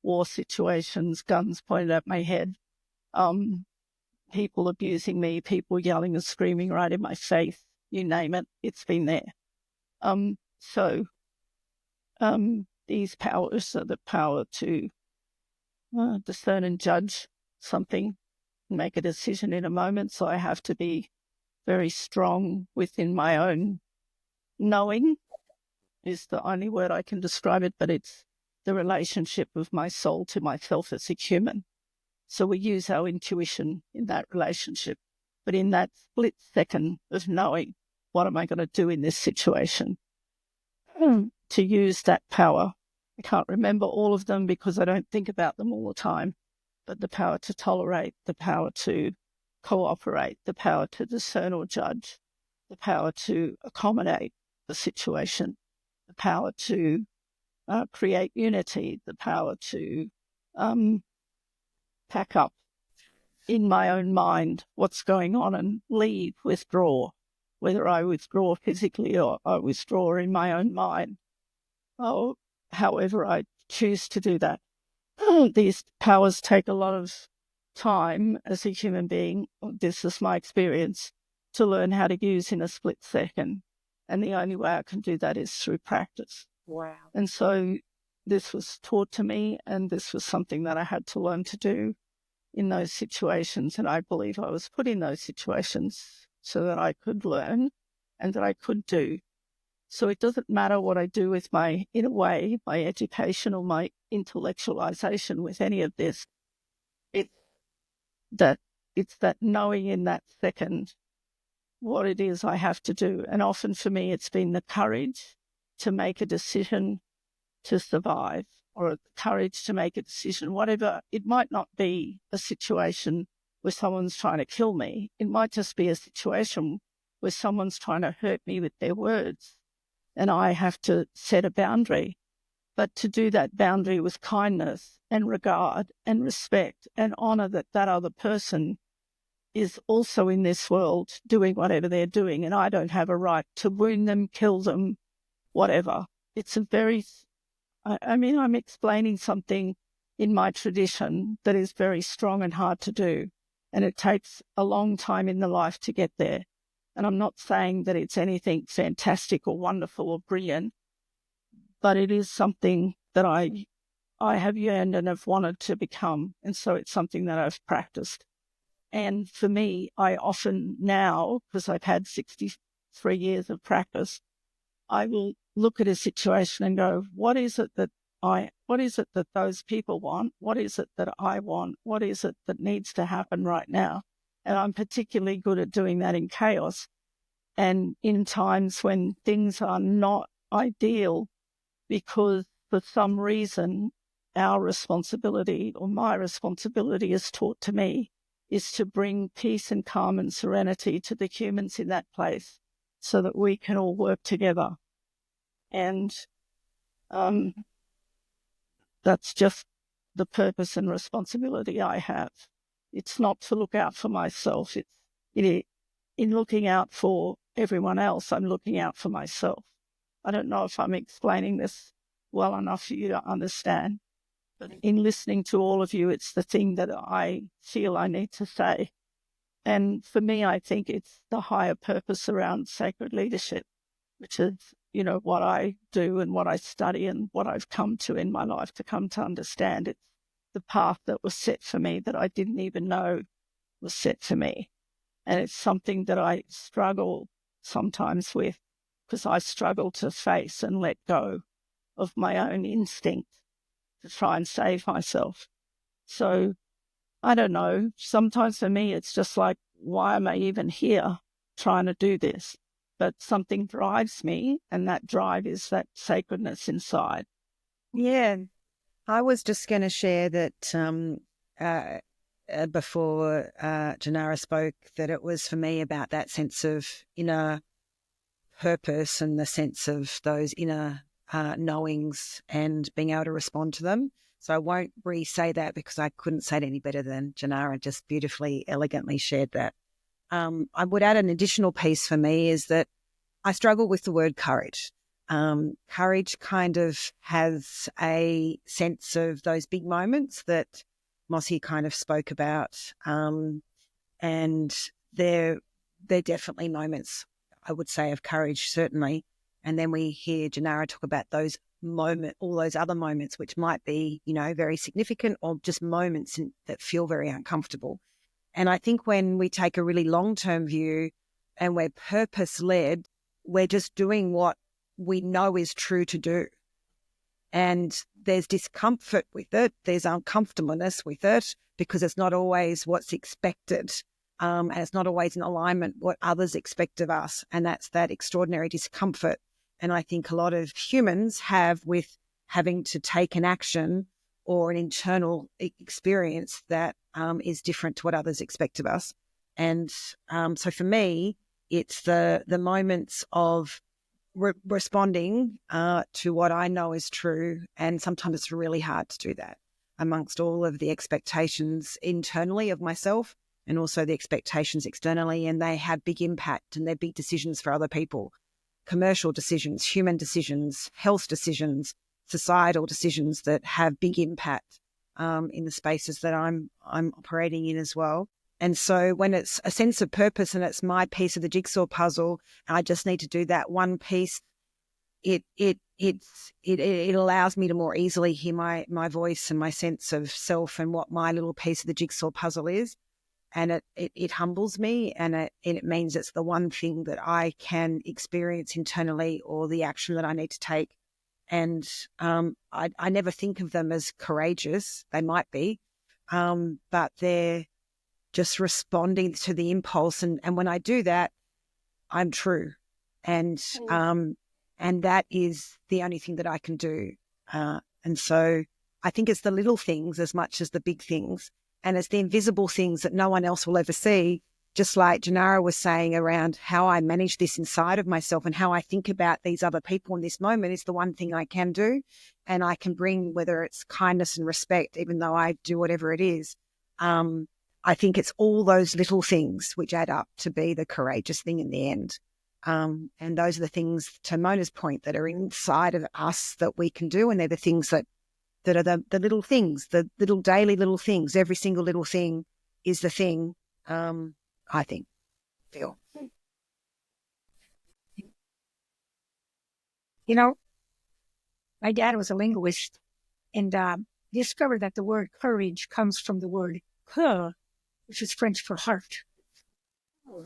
war situations, guns pointed at my head, people abusing me, people yelling and screaming right in my face, you name it, it's been there. These powers are the power to discern and judge something, make a decision in a moment. So I have to be very strong within my own knowing, is the only word I can describe it, but it's the relationship of my soul to myself as a human. So we use our intuition in that relationship. But in that split second of knowing, what am I going to do in this situation? To use that power. I can't remember all of them because I don't think about them all the time. But the power to tolerate, the power to cooperate, the power to discern or judge, the power to accommodate the situation, the power to create unity, the power to pack up in my own mind what's going on and leave, withdraw, whether I withdraw physically or I withdraw in my own mind, or however I choose to do that. These powers take a lot of time as a human being, this is my experience, to learn how to use in a split second. And the only way I can do that is through practice. Wow. And so this was taught to me, and this was something that I had to learn to do in those situations. And I believe I was put in those situations so that I could learn and that I could do. So it doesn't matter what I do with my, in a way, my education or my intellectualization with any of this. It's that knowing in that second what it is I have to do. And often for me, it's been the courage to make a decision to survive, or the courage to make a decision, whatever. It might not be a situation where someone's trying to kill me. It might just be a situation where someone's trying to hurt me with their words, and I have to set a boundary. But to do that boundary with kindness and regard and respect and honour that that other person is also in this world doing whatever they're doing, and I don't have a right to wound them, kill them, whatever. It's a very, I mean, I'm explaining something in my tradition that is very strong and hard to do, and it takes a long time in the life to get there. And I'm not saying that it's anything fantastic or wonderful or brilliant, but it is something that I have yearned and have wanted to become. And so it's something that I've practiced. And for me, I often now, because I've had 63 years of practice, I will look at a situation and go, what is it that those people want? What is it that I want? What is it that needs to happen right now? And I'm particularly good at doing that in chaos and in times when things are not ideal, because for some reason our responsibility, or my responsibility is taught to me, is to bring peace and calm and serenity to the humans in that place so that we can all work together. And that's just the purpose and responsibility I have. It's not to look out for myself. In looking out for everyone else, I'm looking out for myself. I don't know if I'm explaining this well enough for you to understand, but in listening to all of you, it's the thing that I feel I need to say. And for me, I think it's the higher purpose around sacred leadership, which is, what I do and what I study and what I've come to in my life to come to understand. It's the path that was set for me that I didn't even know was set for me. And it's something that I struggle sometimes with, because I struggle to face and let go of my own instinct to try and save myself. So I don't know, sometimes for me it's just like, why am I even here trying to do this? But something drives me, and that drive is that sacredness inside. Yeah. I was just going to share that before Janara spoke, that it was for me about that sense of inner purpose and the sense of those inner knowings and being able to respond to them. So I won't re-say that, because I couldn't say it any better than Janara just beautifully, elegantly shared that. I would add an additional piece for me is that I struggle with the word courage. Courage kind of has a sense of those big moments that Mossy kind of spoke about. And they're definitely moments, I would say, of courage, certainly. And then we hear Janara talk about those all those other moments, which might be, very significant, or just moments that feel very uncomfortable. And I think when we take a really long-term view and we're purpose-led, we're just doing what we know is true to do. And there's discomfort with it. There's uncomfortableness with it, because it's not always what's expected. And it's not always in alignment what others expect of us. And that's that extraordinary discomfort. And I think a lot of humans have with having to take an action or an internal experience that is different to what others expect of us. And so for me, it's the moments of responding to what I know is true. And sometimes it's really hard to do that amongst all of the expectations internally of myself and also the expectations externally. And they have big impact, and they're big decisions for other people. Commercial decisions, human decisions, health decisions, societal decisions that have big impact. in the spaces that I'm operating in as well. And so when it's a sense of purpose and it's my piece of the jigsaw puzzle, and I just need to do that one piece, it allows me to more easily hear my voice and my sense of self and what my little piece of the jigsaw puzzle is. And it humbles me, and it means it's the one thing that I can experience internally, or the action that I need to take. And I never think of them as courageous. They might be, but they're just responding to the impulse. And when I do that, I'm true. And that is the only thing that I can do. And so I think it's the little things as much as the big things. And it's the invisible things that no one else will ever see. Just like Janara was saying around how I manage this inside of myself and how I think about these other people in this moment is the one thing I can do. And I can bring, whether it's kindness and respect, even though I do whatever it is. I think it's all those little things which add up to be the courageous thing in the end. And those are the things, to Mona's point, that are inside of us that we can do. And they're the things that are the little things, the little daily little things. Every single little thing is the thing, I think, feel. You know, my dad was a linguist, and discovered that the word courage comes from the word cœur, which is French for heart.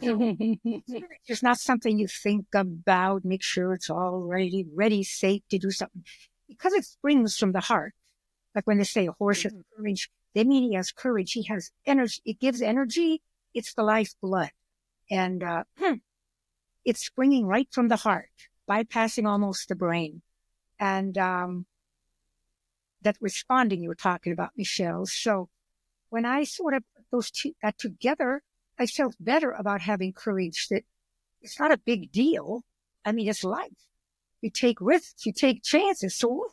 It's not something you think about, make sure it's all ready, safe to do something. Because it springs from the heart. Like when they say a horse has courage, they mean he has courage. He has energy. It gives energy. It's the lifeblood. And it's springing right from the heart, bypassing almost the brain. And that responding you were talking about, Michelle. So when I sort of put those two that together, I felt better about having courage, that it's not a big deal. I mean, it's life. You take risks, you take chances. So,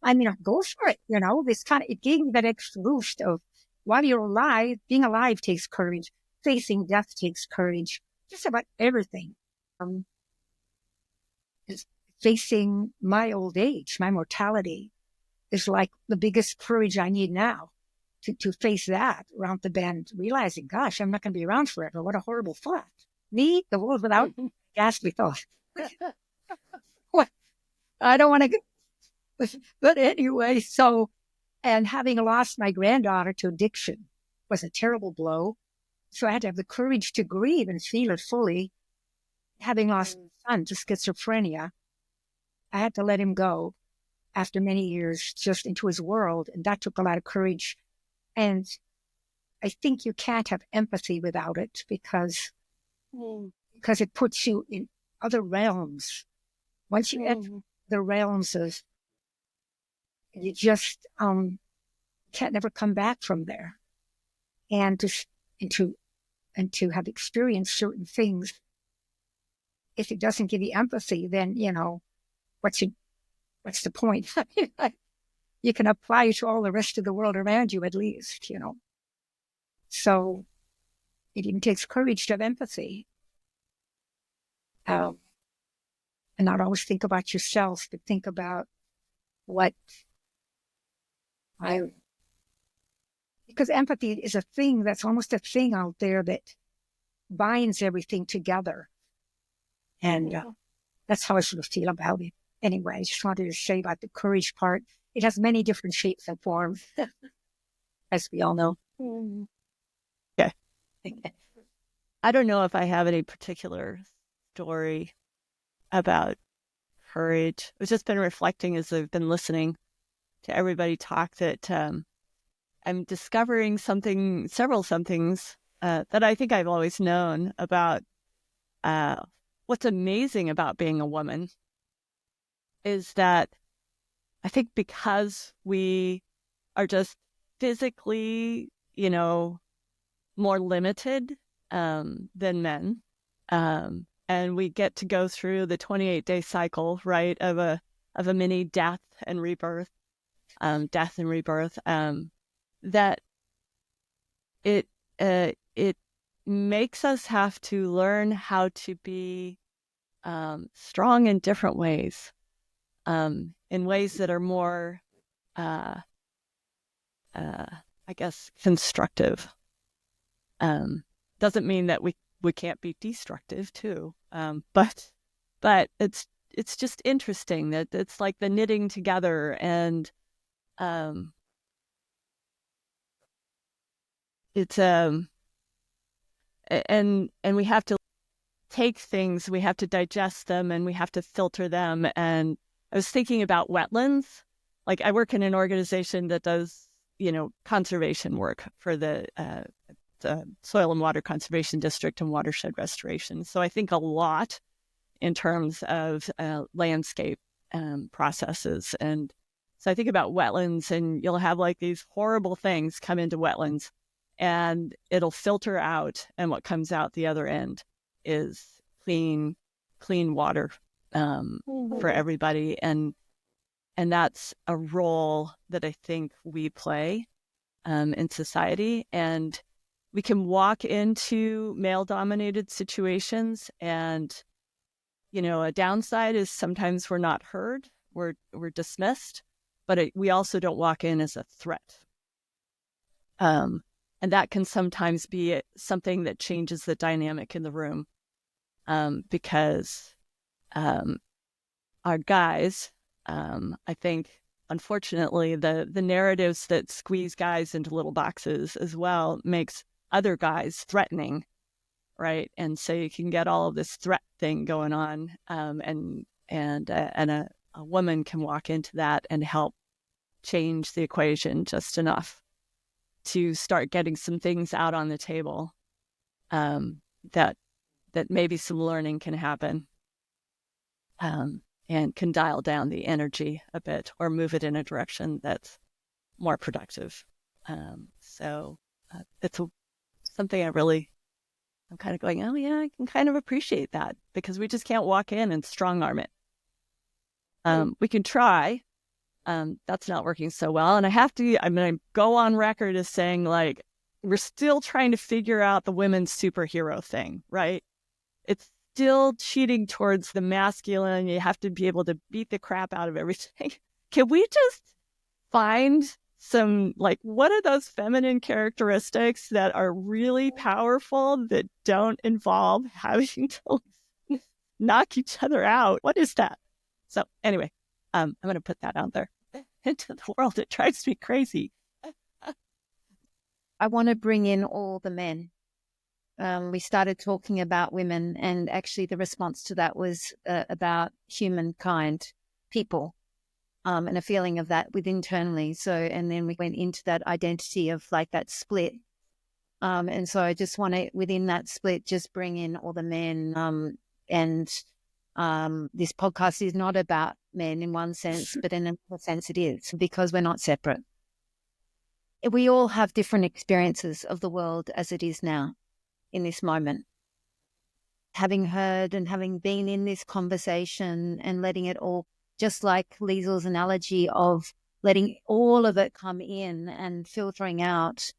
I mean, go for it. You know, it gave me that extra boost of, while you're alive, being alive takes courage. Facing death takes courage. Just about everything. Facing my old age, my mortality, is like the biggest courage I need now. To face that around the bend, realizing, gosh, I'm not going to be around forever. What a horrible thought. Me, the world without ghastly thought. What? I don't want to go. But anyway, and having lost my granddaughter to addiction was a terrible blow. So I had to have the courage to grieve and feel it fully. Having lost my son to schizophrenia, I had to let him go after many years just into his world. And that took a lot of courage. And I think you can't have empathy without it, because it puts you in other realms. Once you enter the realms of, you just can't never come back from there. And to have experienced certain things, if it doesn't give you empathy, then what's the point? You can apply it to all the rest of the world around you, at least, So it even takes courage to have empathy. And not always think about yourself, but think about because empathy is a thing that's almost a thing out there that binds everything together. And that's how I sort of feel about it. Anyway, I just wanted to say about the courage part. It has many different shapes and forms, as we all know. Yeah. I don't know if I have any particular story about courage. I've just been reflecting as I've been listening to everybody talk that I'm discovering several things that I think I've always known about. What's amazing about being a woman is that I think because we are just physically, more limited than men, and we get to go through the 28-day cycle, right, of a mini death and rebirth, that it makes us have to learn how to be strong in different ways. In ways that are more I guess, constructive. Doesn't mean that we can't be destructive too. But it's just interesting that it's like the knitting together, and it's and we have to take things, we have to digest them, and we have to filter them. And I was thinking about wetlands. Like, I work in an organization that does, conservation work for the Soil and Water Conservation District and Watershed Restoration. So I think a lot in terms of landscape processes. And so I think about wetlands, and you'll have like these horrible things come into wetlands, and it'll filter out, and what comes out the other end is clean water for everybody. And that's a role that I think we play in society. And we can walk into male-dominated situations, and a downside is sometimes we're not heard, we're dismissed, but we also don't walk in as a threat. And that can sometimes be something that changes the dynamic in the room, because our guys, I think, unfortunately, the narratives that squeeze guys into little boxes as well makes other guys threatening, right? And so you can get all of this threat thing going on, and a woman can walk into that and help change the equation just enough to start getting some things out on the table, that maybe some learning can happen, and can dial down the energy a bit or move it in a direction that's more productive. So it's something I'm kind of going, oh yeah, I can kind of appreciate that, because we just can't walk in and strong arm it. We can try. That's not working so well. And I'm going to go on record as saying, like, we're still trying to figure out the women's superhero thing, right? It's still cheating towards the masculine. You have to be able to beat the crap out of everything. Can we just find some, like, what are those feminine characteristics that are really powerful that don't involve having to knock each other out? What is that? So anyway, I'm going to put that out there into the world. It drives me crazy. I want to bring in all the men. We started talking about women, and actually the response to that was about humankind, people, and a feeling of that with internally. So, and then we went into that identity of like that split. And so I just want to, within that split, just bring in all the men. And this podcast is not about men in one sense, but in another sense it is, because we're not separate. We all have different experiences of the world as it is now, in this moment. Having heard and having been in this conversation and letting it all, just like Liesl's analogy of letting all of it come in and filtering out,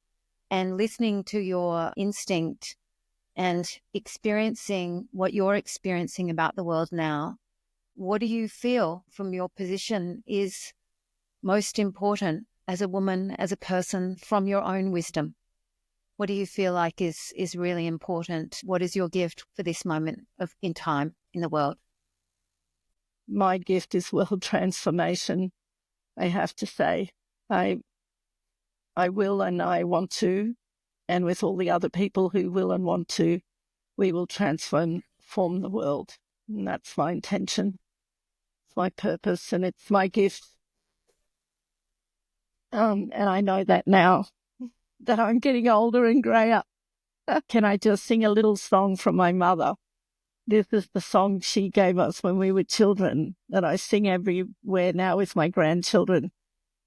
and listening to your instinct and experiencing what you're experiencing about the world now. What do you feel from your position is most important as a woman, as a person, from your own wisdom? What do you feel like is really important? What is your gift for this moment in time in the world? My gift is world transformation, I have to say. I will, and I want to, and with all the other people who will and want to, we will transform the world. And that's my intention. It's my purpose, and it's my gift. And I know that now, that I'm getting older and greyer. Can I just sing a little song from my mother? This is the song she gave us when we were children, that I sing everywhere now with my grandchildren.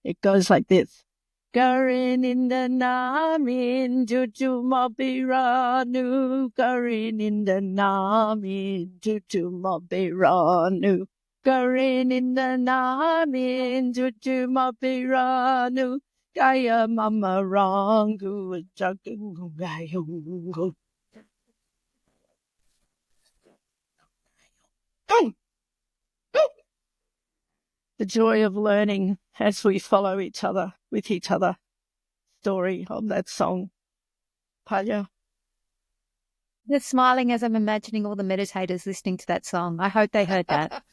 It goes like this. Garin in the namin, juju mabiranu. Garin in the namin, juju mabiranu. Garin in the namin, juju mabiranu. Gaya mama rangu jagungu gayungu. The joy of learning as we follow each other, with each other. story of that song. Paya. They're smiling as I'm imagining all the meditators listening to that song. I hope they heard that.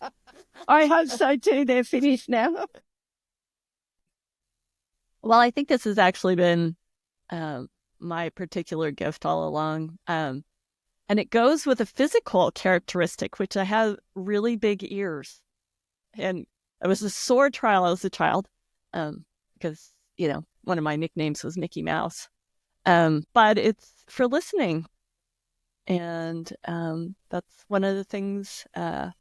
I hope so too. They're finished now. Well, I think this has actually been my particular gift all along. And it goes with a physical characteristic, which I have really big ears. And it was a sore trial as a child because, one of my nicknames was Mickey Mouse. But it's for listening. And that's one of the things I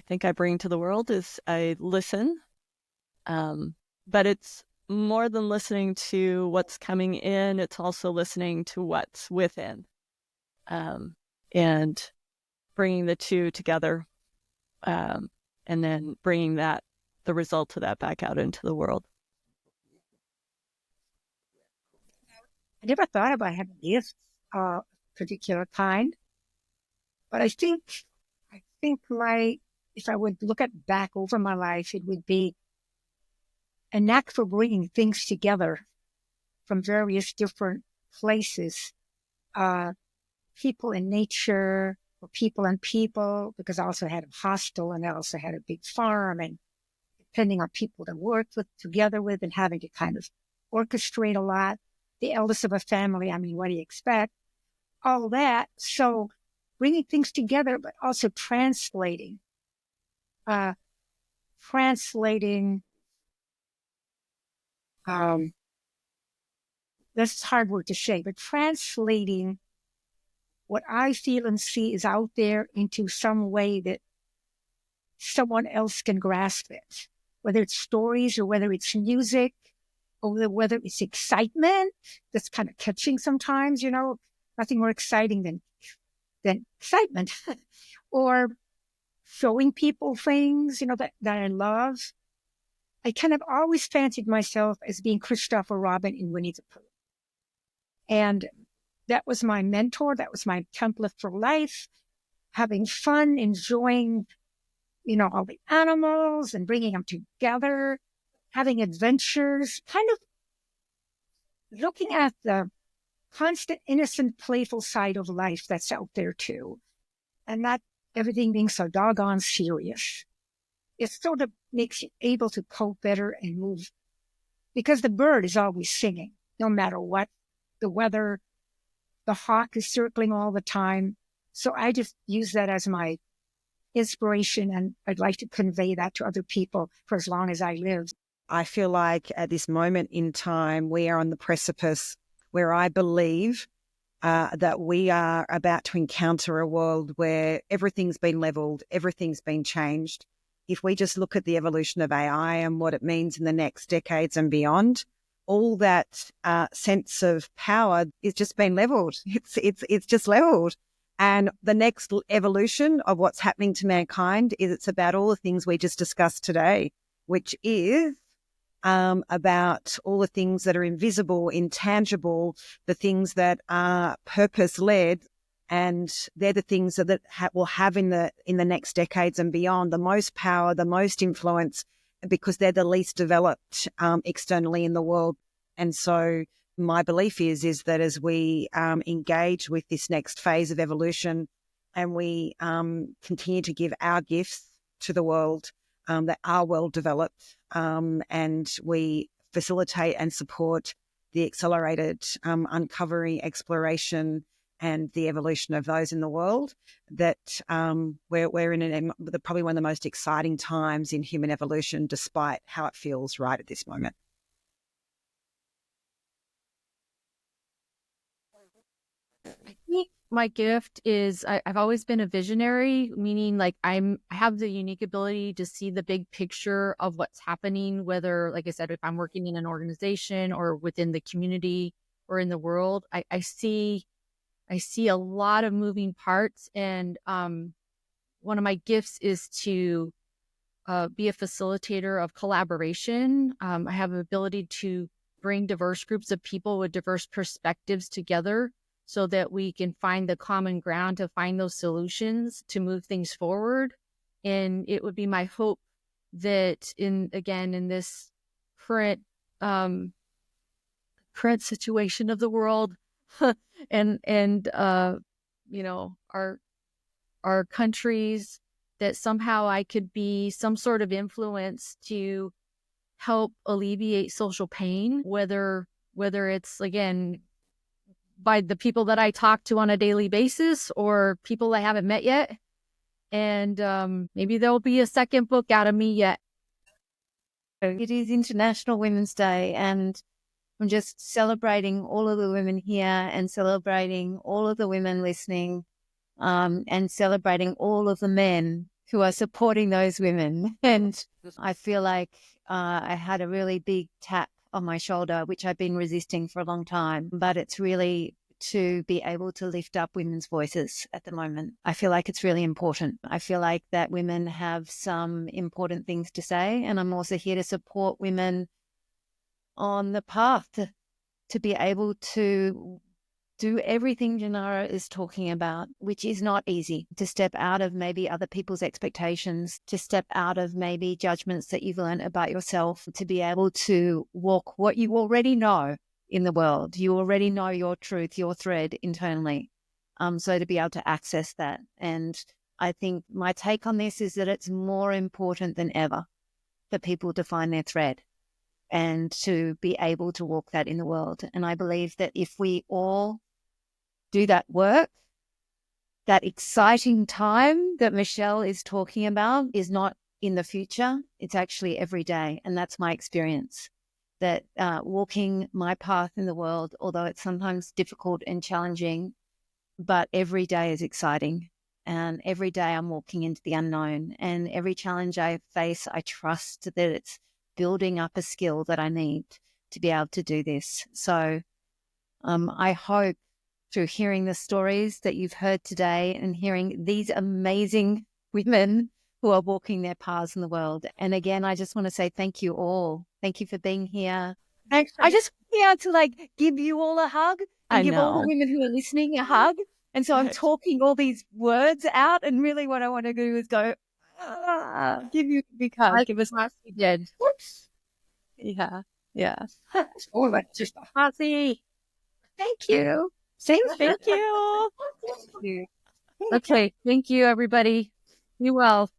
think I bring to the world is I listen. But it's more than listening to what's coming in. It's also listening to what's within. And bringing the two together, and then bringing the result of that back out into the world. I never thought about having gifts of particular kind, but I think if I would look back over my life, it would be a knack for bringing things together from various different places, people and nature, or people and people, because I also had a hostel and I also had a big farm, and depending on people to work together with and having to kind of orchestrate a lot. The eldest of a family, I mean, what do you expect? All that. So bringing things together, but also translating, that's a hard word to say, but translating what I feel and see is out there into some way that someone else can grasp it, whether it's stories or whether it's music or whether it's excitement that's kind of catching sometimes, nothing more exciting than excitement or showing people things, that I love. I kind of always fancied myself as being Christopher Robin in Winnie the Pooh. And that was my mentor. That was my template for life, having fun, enjoying, all the animals and bringing them together, having adventures, kind of looking at the constant, innocent, playful side of life that's out there too. And not everything being so doggone serious. It sort of makes you able to cope better and move. Because the bird is always singing, no matter what. The weather, the hawk is circling all the time. So I just use that as my inspiration, and I'd like to convey that to other people for as long as I live. I feel like at this moment in time, we are on the precipice where I believe that we are about to encounter a world where everything's been leveled, everything's been changed. If we just look at the evolution of AI and what it means in the next decades and beyond, all that sense of power is just been leveled. It's just leveled. And the next evolution of what's happening to mankind is it's about all the things we just discussed today, which is about all the things that are invisible, intangible, the things that are purpose-led, and they're the things that will have in the next decades and beyond the most power, the most influence, because they're the least developed externally in the world. And so my belief is that as we engage with this next phase of evolution and we continue to give our gifts to the world that are well developed, and we facilitate and support the accelerated uncovering, exploration, and the evolution of those in the world, that we're in probably one of the most exciting times in human evolution, despite how it feels right at this moment. I think my gift is I've always been a visionary, meaning like I have the unique ability to see the big picture of what's happening, whether, like I said, if I'm working in an organization or within the community or in the world. I see a lot of moving parts, and one of my gifts is to be a facilitator of collaboration. I have the ability to bring diverse groups of people with diverse perspectives together so that we can find the common ground to find those solutions to move things forward. And it would be my hope that in this current current situation of the world and our countries, that somehow I could be some sort of influence to help alleviate social pain, whether it's, again, by the people that I talk to on a daily basis or people I haven't met yet. And maybe there'll be a second book out of me yet. It is International Women's Day, and I'm just celebrating all of the women here and celebrating all of the women listening, and celebrating all of the men who are supporting those women. And I feel like I had a really big tap on my shoulder, which I've been resisting for a long time, but it's really to be able to lift up women's voices at the moment. I feel like it's really important. I feel like that women have some important things to say, and I'm also here to support women on the path to be able to do everything Janara is talking about, which is not easy, to step out of maybe other people's expectations, to step out of maybe judgments that you've learned about yourself, to be able to walk what you already know in the world. You already know your truth, your thread internally. So to be able to access that. And I think my take on this is that it's more important than ever for people to find their thread and to be able to walk that in the world. And I believe that if we all do that work, that exciting time that Michelle is talking about is not in the future, it's actually every day. And that's my experience, that walking my path in the world, although it's sometimes difficult and challenging, but every day is exciting. And every day I'm walking into the unknown. And every challenge I face, I trust that it's building up a skill that I need to be able to do this. So I hope through hearing the stories that you've heard today and hearing these amazing women who are walking their paths in the world. And again, I just want to say thank you all. Thank you for being here. Thanks. I just want to give you all a hug and I give all the know. women who are listening a hug. And so I'm Right. talking all these words out, and really what I want to do is go, give you a big hug. Give us You did. whoops. Yeah. Oh, that's just a Mossy. Thank you. Thank Thank you. you. Okay. Thank you, everybody. Be well.